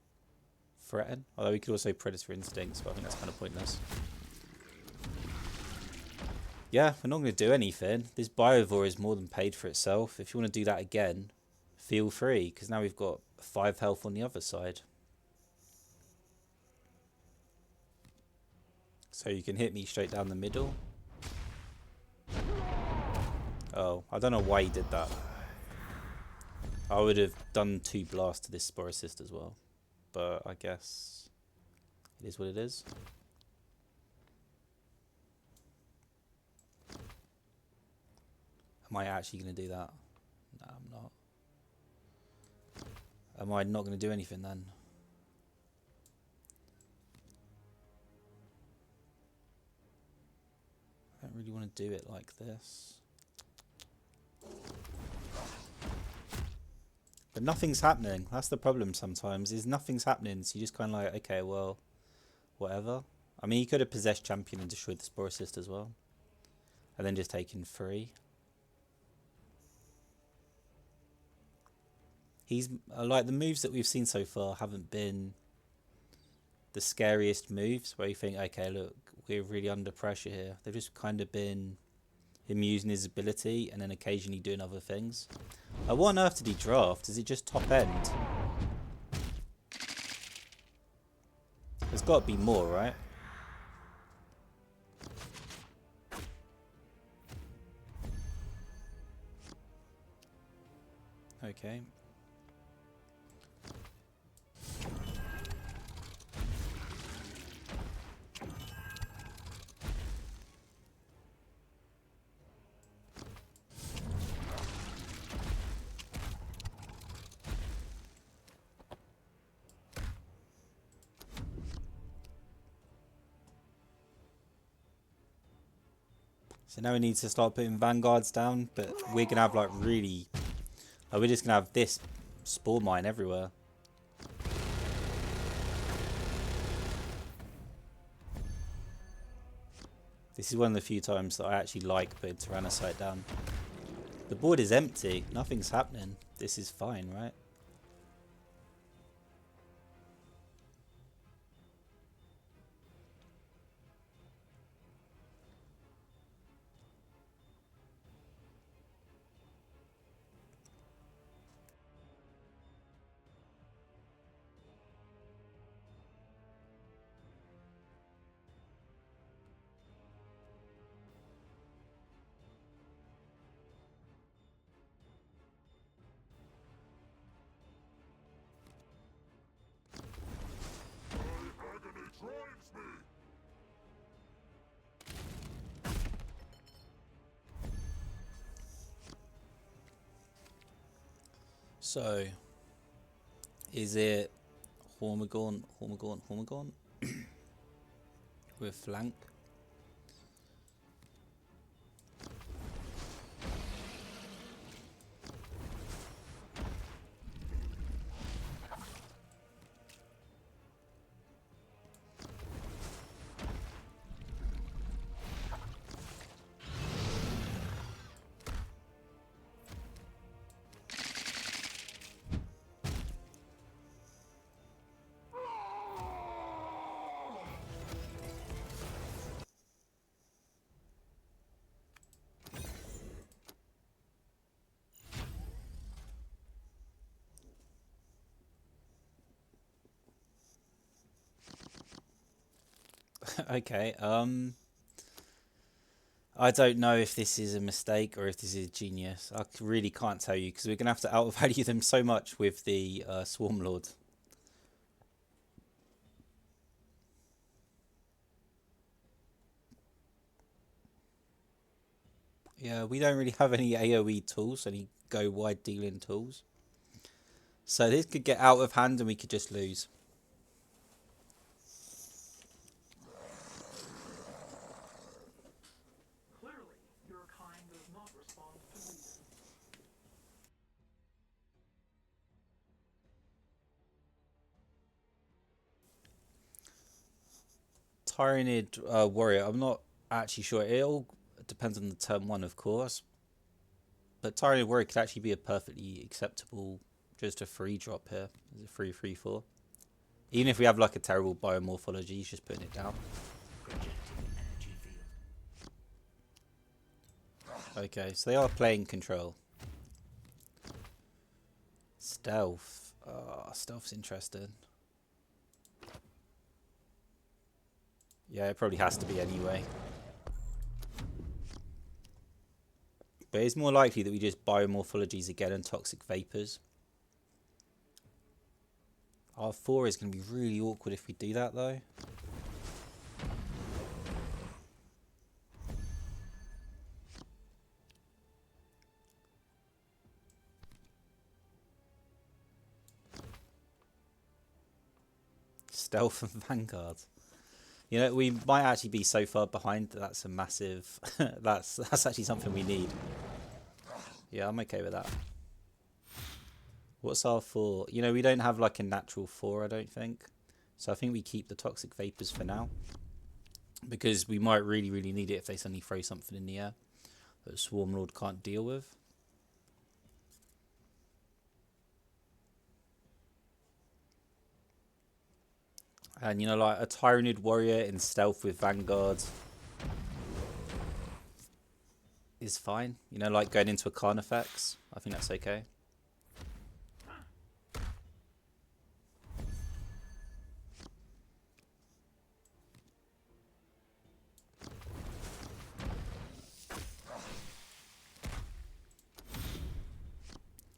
threaten. Although we could also Predator Instincts, but I think that's kind of pointless. Yeah, we're not going to do anything. This Biovore is more than paid for itself. If you want to do that again, feel free, because now we've got 5 health on the other side. So you can hit me straight down the middle. Oh, I don't know why he did that. I would have done 2 blasts to this Spore Assist as well. But I guess it is what it is. Am I actually going to do that? No, I'm not. Am I not going to do anything then? I don't really want to do it like this. But nothing's happening. That's the problem sometimes, is nothing's happening. So you just kind of like, okay, well, whatever. I mean, he could have possessed champion and destroyed the Spore Assist as well. And then just taken 3. He's like, the moves that we've seen so far haven't been the scariest moves where you think, okay, look, we're really under pressure here. They've just kind of been him using his ability and then occasionally doing other things. What on earth did he draft? Is it just top end? There's got to be more, right? Okay. So now we need to start putting vanguards down, but we're going to have like really... we're just going to have this spore mine everywhere. This is one of the few times that I actually like putting Tyrannocyte down. The board is empty. Nothing's happening. This is fine, right? So, is it Hormigaunt with flank? Okay, I don't know if this is a mistake or if this is genius. I really can't tell you because we're going to have to outvalue them so much with the Swarmlord. Yeah, we don't really have any AoE tools, any go wide dealing tools. So this could get out of hand and we could just lose. Tyranid warrior. I'm not actually sure. It all depends on the turn 1, of course. But Tyranid warrior could actually be a perfectly acceptable, just a free drop here. As a 3/3/4. Even if we have like a terrible biomorphology, he's just putting it down. Okay, so they are playing control. Stealth. Stealth's interesting. Yeah, it probably has to be anyway. But it's more likely that we just biomorphologies again and toxic vapors. R4 is going to be really awkward if we do that though. Stealth and Vanguard. You know, we might actually be so far behind that that's a massive... that's actually something we need. Yeah, I'm okay with that. What's our 4? You know, we don't have like a natural 4, I don't think. So I think we keep the Toxic Vapors for now. Because we might really, really need it if they suddenly throw something in the air that Swarmlord can't deal with. And, you know, like a Tyranid Warrior in stealth with Vanguard is fine. You know, like going into a Carnifex. I think that's okay.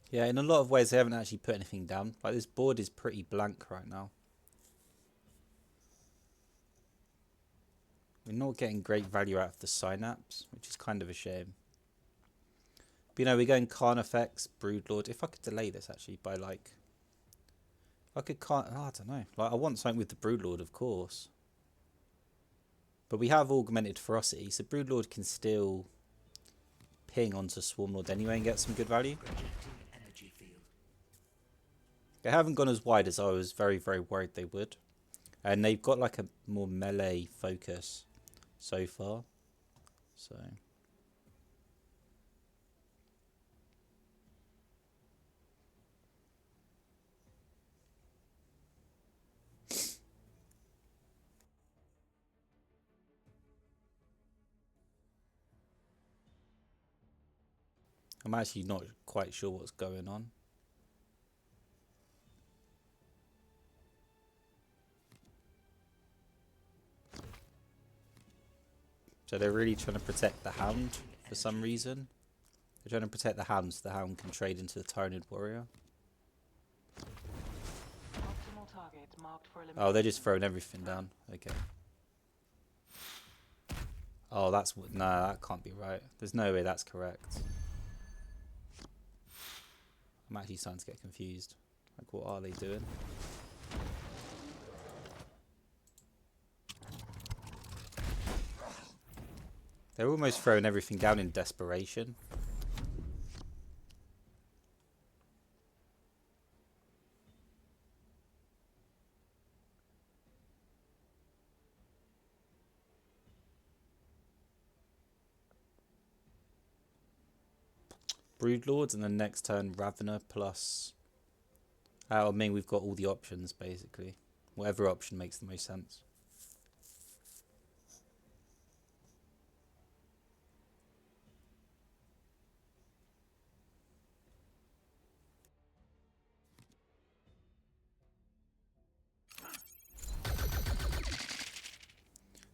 Yeah, in a lot of ways they haven't actually put anything down. Like this board is pretty blank right now. We're not getting great value out of the Synapse, which is kind of a shame. But you know, we're going Carnifex, Broodlord. If I could delay this actually by like... I don't know. Like I want something with the Broodlord, of course. But we have Augmented Ferocity, so Broodlord can still ping onto Swarmlord anyway and get some good value. They haven't gone as wide as I was very, very worried they would. And they've got like a more melee focus so far. So... I'm actually not quite sure what's going on. So they're really trying to protect the Hound for some reason. They're trying to protect the Hound so the Hound can trade into the Tyranid Warrior. Oh, they're just throwing everything down. Okay. Oh, that's... Nah, that can't be right. There's no way that's correct. I'm actually starting to get confused. Like, what are they doing? They're almost throwing everything down in desperation. Broodlords, and then next turn Ravener plus... I mean, we've got all the options, basically. Whatever option makes the most sense.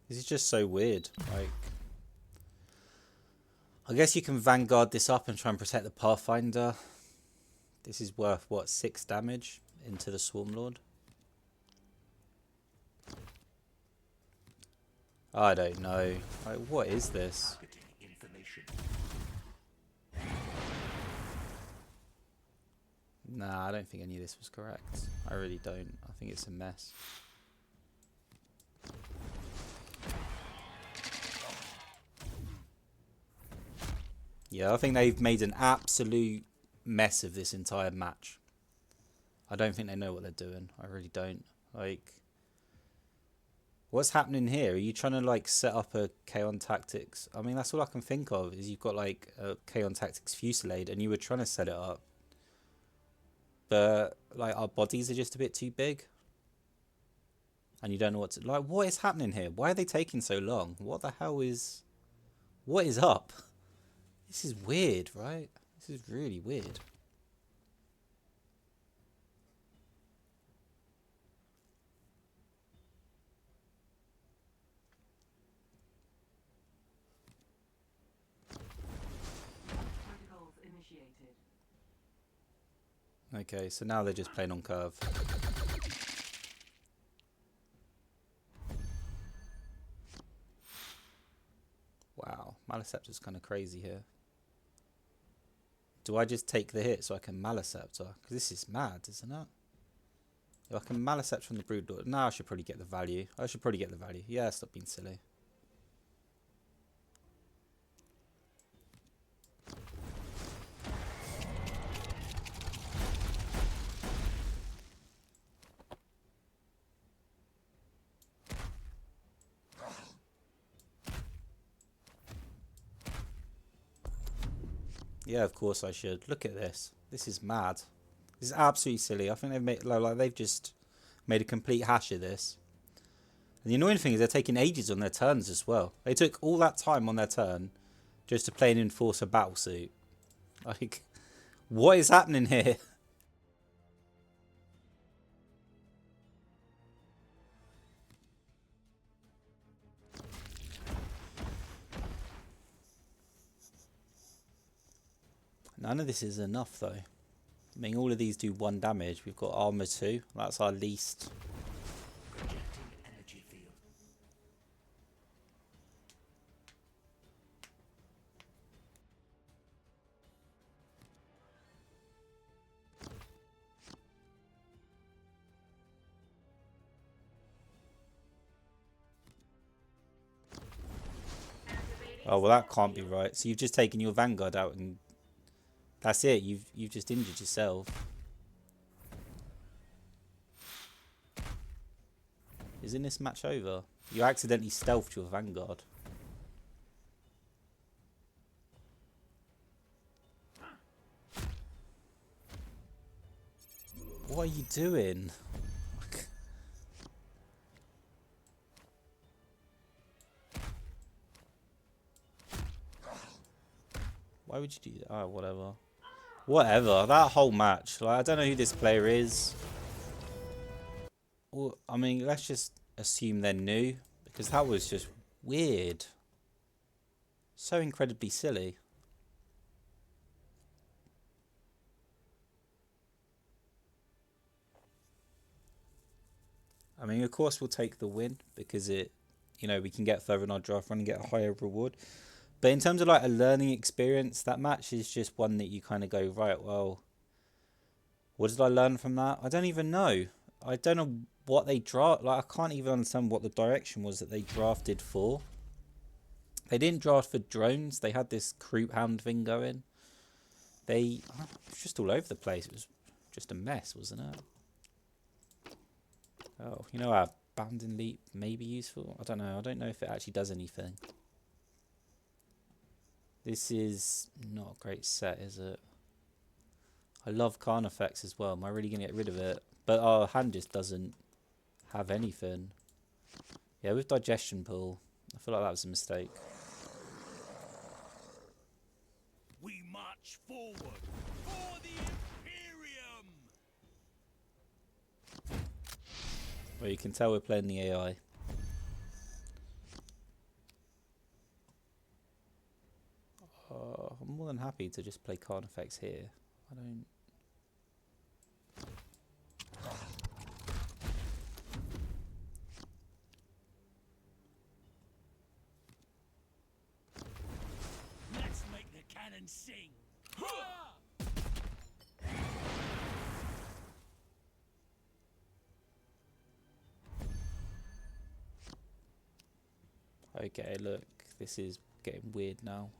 This is just so weird. Like, I guess you can Vanguard this up and try and protect the Pathfinder. This is worth, what, 6 damage into the Swarmlord? I don't know. Like, what is this? Nah, I don't think any of this was correct. I really don't. I think it's a mess. Yeah, I think they've made an absolute mess of this entire match. I don't think they know what they're doing. I really don't. Like, what's happening here? Are you trying to like set up a K-On Tactics? I mean, that's all I can think of is you've got like a K-On Tactics Fusillade and you were trying to set it up. But like our bodies are just a bit too big. And you don't know what to... Like, what is happening here? Why are they taking so long? What the hell is... What is up? This is weird, right? This is really weird. Okay, so now they're just playing on curve. Wow, Maliceptor's kind of crazy here. Do I just take the hit so I can Maliceptor? Because this is mad, isn't it? If I can Maliceptor from the Brood Lord... No, I should probably get the value. I should probably get the value. Yeah, stop being silly. Yeah, of course I should. Look at this. This is mad. This is absolutely silly. I think they've made like they've just made a complete hash of this. And the annoying thing is they're taking ages on their turns as well. They took all that time on their turn just to play an Enforcer battlesuit. Like, what is happening here? None of this is enough though. I mean, all of these do 1 damage. We've got armor 2. That's our least.
Energy field.
Oh well, that can't be right. So you've just taken your Vanguard out and that's it. You've just injured yourself. Isn't this match over? You accidentally stealthed your Vanguard. What are you doing? Why would you do that? Oh, whatever. Whatever. That whole match. Like, I don't know who this player is. Well, I mean, let's just assume they're new. Because that was just weird. So incredibly silly. I mean, of course we'll take the win. Because it, you know, we can get further in our draft run and get a higher reward. But in terms of like a learning experience, that match is just one that you kind of go, right, well, what did I learn from that? I don't even know. I don't know what they draft. Like, I can't even understand what the direction was that they drafted for. They didn't draft for drones. They had this Croup Hound thing going. It was just all over the place. It was just a mess, wasn't it? Oh, you know, our Abandon Leap may be useful. I don't know. I don't know if it actually does anything. This is not a great set, is it? I love Carnifex as well. Am I really going to get rid of it? But our hand just doesn't have anything. Yeah, with Digestion Pool, I feel like that was a mistake.
We march forward for the Imperium!
Well, you can tell we're playing the AI. I'm more than happy to just play Carnifex here. I don't...
Let's make the cannon sing!
Okay, look, this is getting weird now.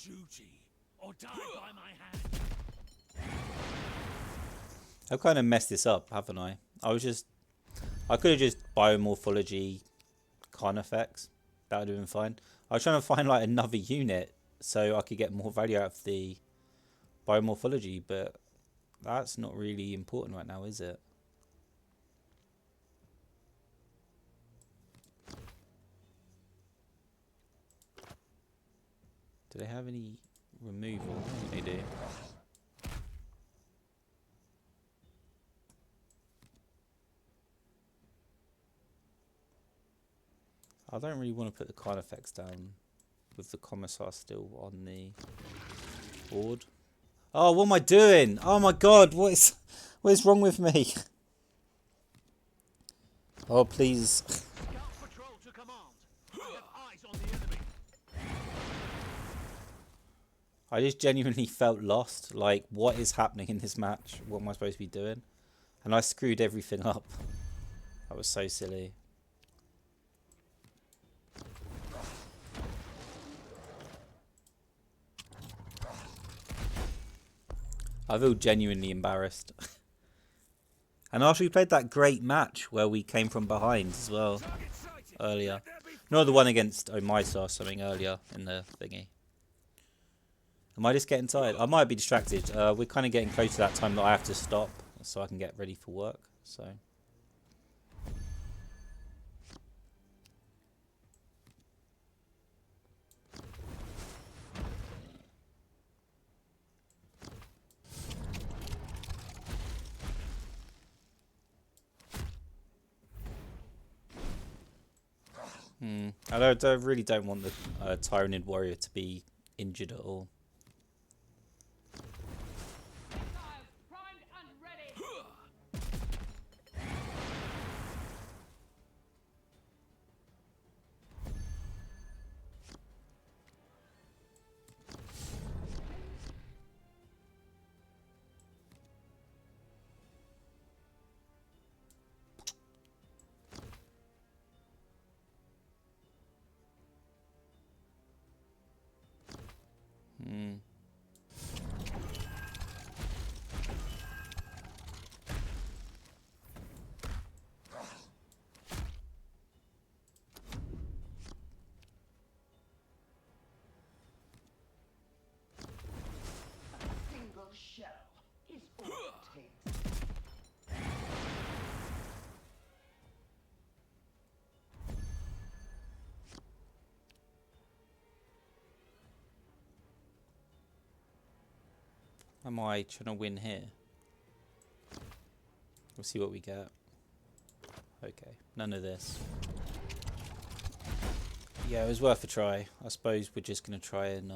duty or die by my hand.
I've kind of messed this up, haven't I? I could have just biomorphology Carnifex. That would have been fine. I was trying to find like another unit so I could get more value out of the biomorphology, but that's not really important right now, is it? Do they have any removal? I think they do. I don't really want to put the Carnifex down with the Commissar still on the board. Oh, what am I doing? Oh my god, what is wrong with me? Oh, please.
Scout patrol to command. I have eyes on the enemy.
I just genuinely felt lost. Like, what is happening in this match? What am I supposed to be doing? And I screwed everything up. That was so silly. I feel genuinely embarrassed. And after we played that great match where we came from behind as well earlier. Not the one against Omaisa or something earlier in the thingy. Am I just getting tired? I might be distracted. We're kind of getting close to that time that I have to stop so I can get ready for work. So. I really don't want the Tyranid Warrior to be injured at all.
Single shell is all it takes.
Am I trying to win here? We'll see what we get. Okay, none of this. Yeah, it was worth a try. I suppose we're just going to try and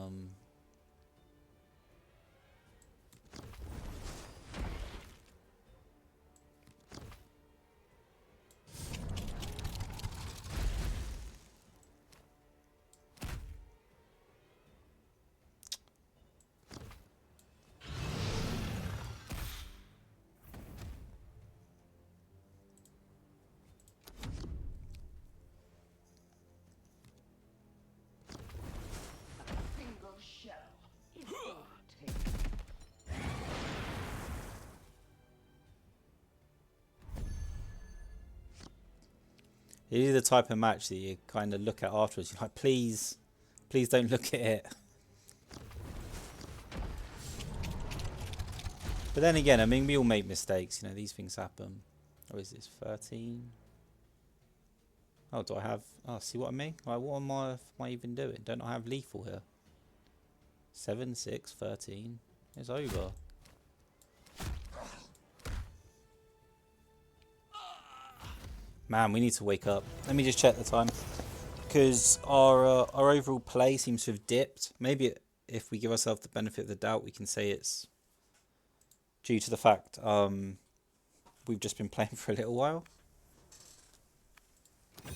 Single shell is all it takes.
it is the type of match that you kind of look at afterwards. You're like, please don't look at it. But then again, I mean, we all make mistakes. You know, these things happen. Or is this 13? Oh, do I have... Oh, see what I mean? Like, what am I even doing? Don't I have lethal here? 7, 6, 13. It's over. Man, we need to wake up. Let me just check the time. Because our overall play seems to have dipped. Maybe if we give ourselves the benefit of the doubt, we can say it's due to the fact we've just been playing for a little while.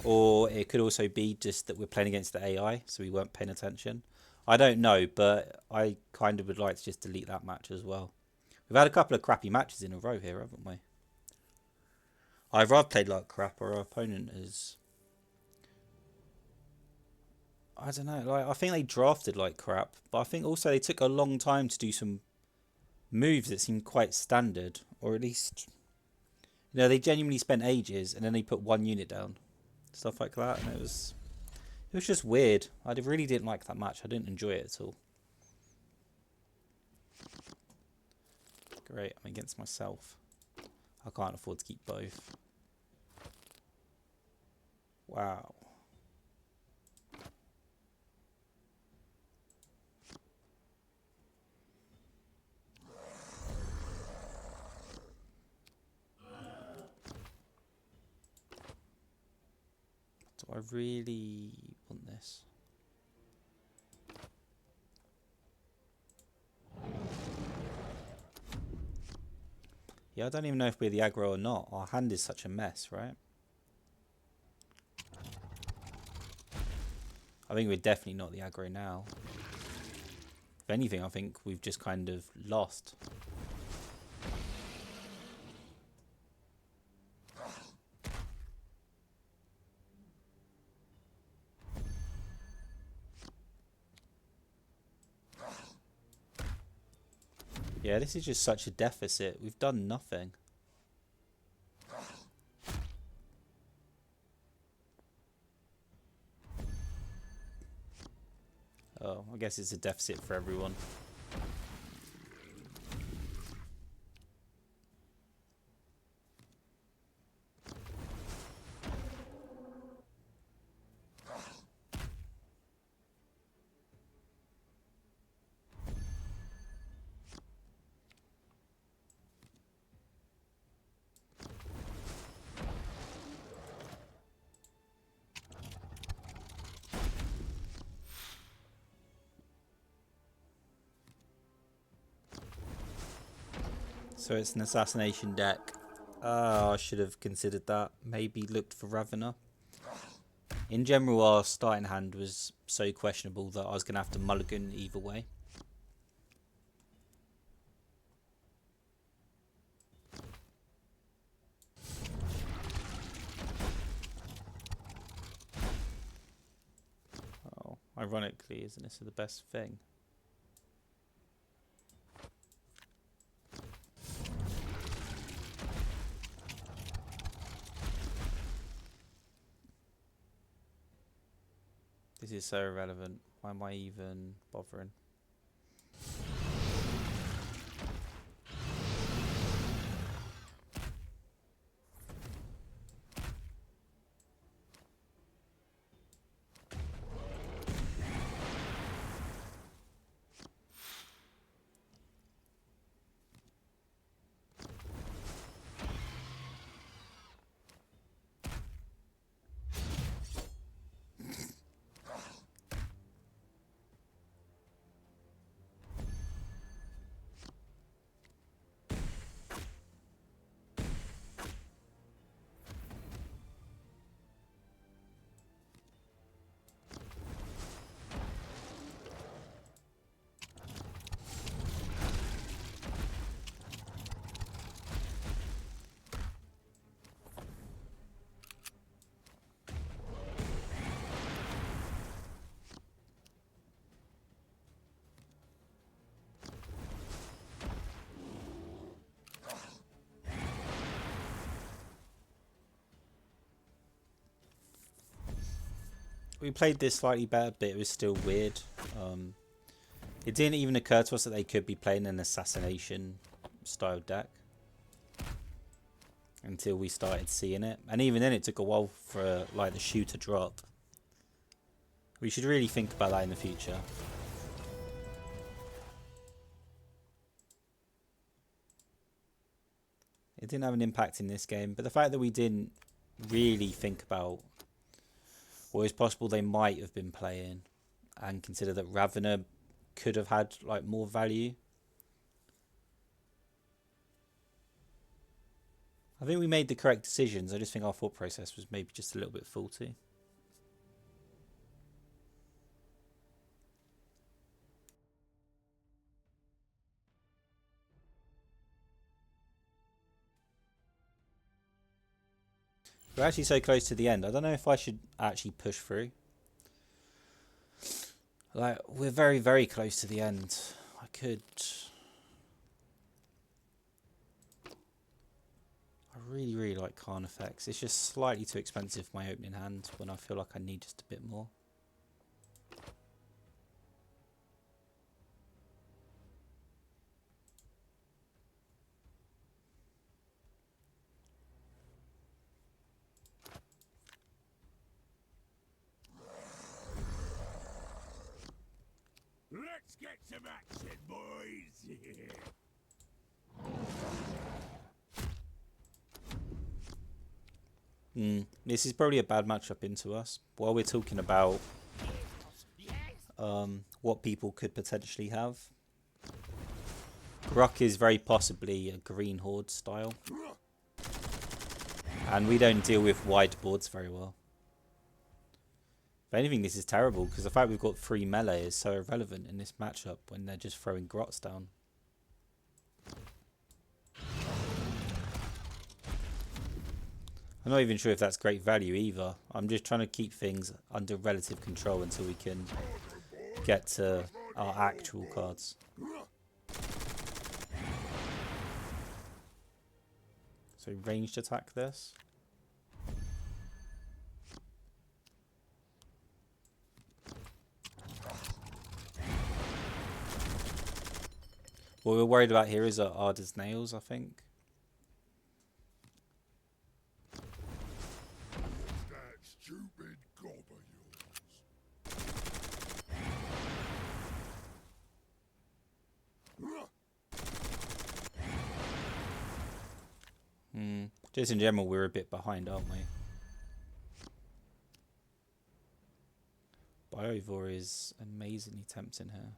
Or it could also be just that we're playing against the AI, so we weren't paying attention. I don't know, but I kind of would like to just delete that match as well. We've had a couple of crappy matches in a row here, haven't we? Either I've played like crap or our opponent has I don't know. Like, I think they drafted like crap, but I think also they took a long time to do some moves that seemed quite standard, or at least, they genuinely spent ages, and then they put one unit down, stuff like that, and it was just weird. I really didn't like that match. I didn't enjoy it at all. Great, I'm against myself. I can't afford to keep both. Wow. Do I really want this? Yeah, I don't even know if we're the aggro or not. Our hand is such a mess, right? I think we're definitely not the aggro now. If anything, I think we've just kind of lost. Yeah, this is just such a deficit. We've done nothing. Oh, I guess it's a deficit for everyone. So it's an assassination deck. Oh, I should have considered that. Maybe looked for Ravener. In general, our starting hand was so questionable that I was going to have to mulligan either way. Oh, ironically, isn't this the best thing? This is so irrelevant. Why am I even bothering? We played this slightly better, but it was still weird. It didn't even occur to us that they could be playing an assassination style deck until we started seeing it, and even then it took a while for like the shoe to drop. We should really think about that in the future. It didn't have an impact in this game, but the fact that we didn't really think about what is possible they might have been playing and consider that Ravener could have had like more value. I think we made the correct decisions. I just think our thought process was maybe just a little bit faulty. We're actually so close to the end. I don't know if I should actually push through. Like, we're very, very close to the end. I could... I really, really like Carnifex. It's just slightly too expensive for my opening hand when I feel like I need just a bit more.
Let's get some action, boys!
This is probably a bad matchup into us. While we're talking about what people could potentially have, Gruck is very possibly a green horde style. And we don't deal with wide boards very well. If anything, this is terrible, because the fact we've got 3 melee is so irrelevant in this matchup when they're just throwing grots down. I'm not even sure if that's great value either. I'm just trying to keep things under relative control until we can get to our actual cards. So ranged attack this. What we're worried about here is our Arda's nails, I think.
That stupid gob of yours.
Just in general, we're a bit behind, aren't we? Biovore is amazingly tempting here.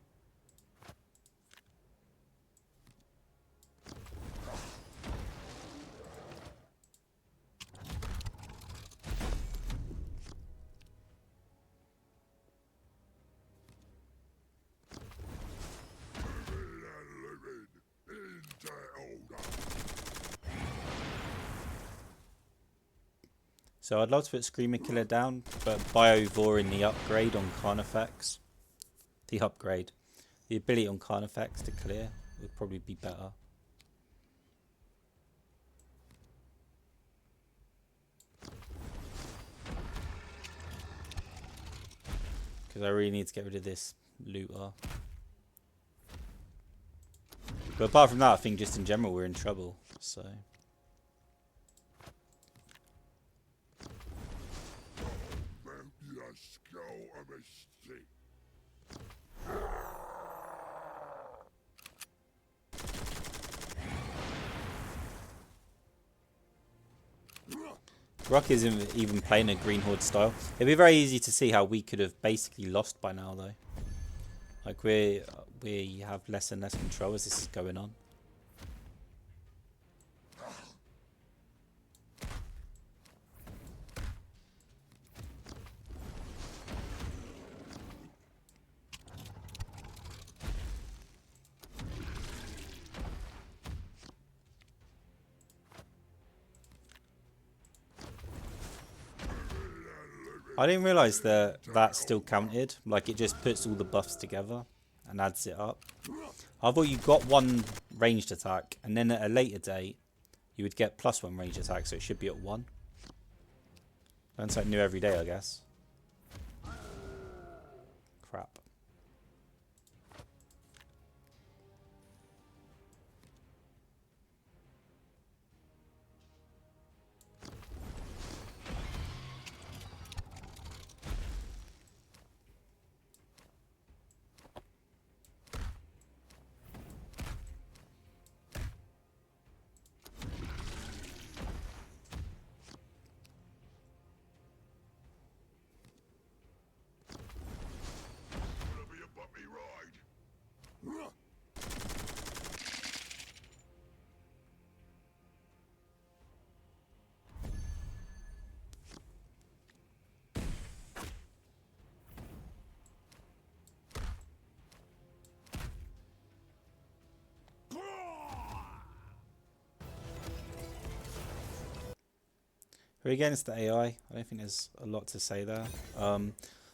So I'd love to put Screamer Killer down, but Biovore in the upgrade on Carnifex. The upgrade. The ability on Carnifex to clear would probably be better. Because I really need to get rid of this looter. But apart from that, I think just in general we're in trouble. So... Rock isn't even playing a Green Horde style. It'd be very easy to see how we could have basically lost by now, though. Like, we have less and less control as this is going on. I didn't realise that that still counted. Like, it just puts all the buffs together and adds it up. I thought you got one ranged attack, and then at a later date, you would get +1 ranged attack, so it should be at 1. Learn something new every day, I guess. Crap. We're against the AI. I don't think there's a lot to say there.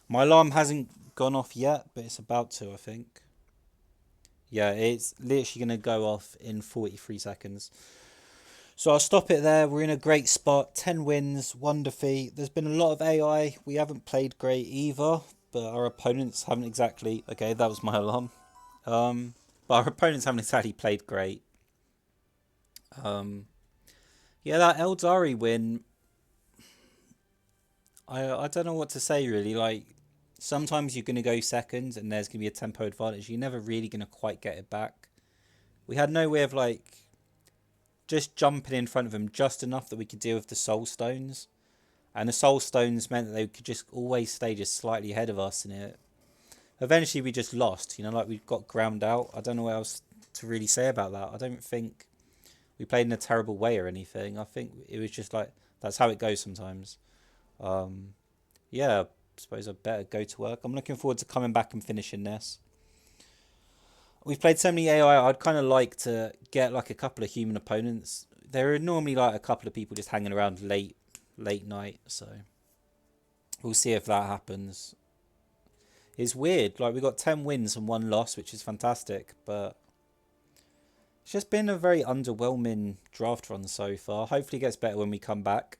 My alarm hasn't gone off yet, but it's about to, I think. Yeah, it's literally going to go off in 43 seconds. So I'll stop it there. We're in a great spot. 10 wins, 1 defeat. There's been a lot of AI. We haven't played great either, but our opponents haven't exactly... Okay, that was my alarm. But our opponents haven't exactly played great. Yeah, that Eldari win... I don't know what to say, really. Like, sometimes you're going to go second and there's going to be a tempo advantage. You're never really going to quite get it back. We had no way of, like, just jumping in front of them just enough that we could deal with the soul stones. And the soul stones meant that they could just always stay just slightly ahead of us. And it eventually we just lost. You know, like, we got ground out. I don't know what else to really say about that. I don't think we played in a terrible way or anything. I think it was just like, that's how it goes sometimes. Yeah, I suppose I better go to work. I'm looking forward to coming back and finishing this. We've played so many AI, I'd kind of like to get like a couple of human opponents. There are normally like a couple of people just hanging around late night, so we'll see if that happens. It's weird, like we got 10 wins and 1 loss, which is fantastic, but it's just been a very underwhelming draft run so far. Hopefully it gets better when we come back.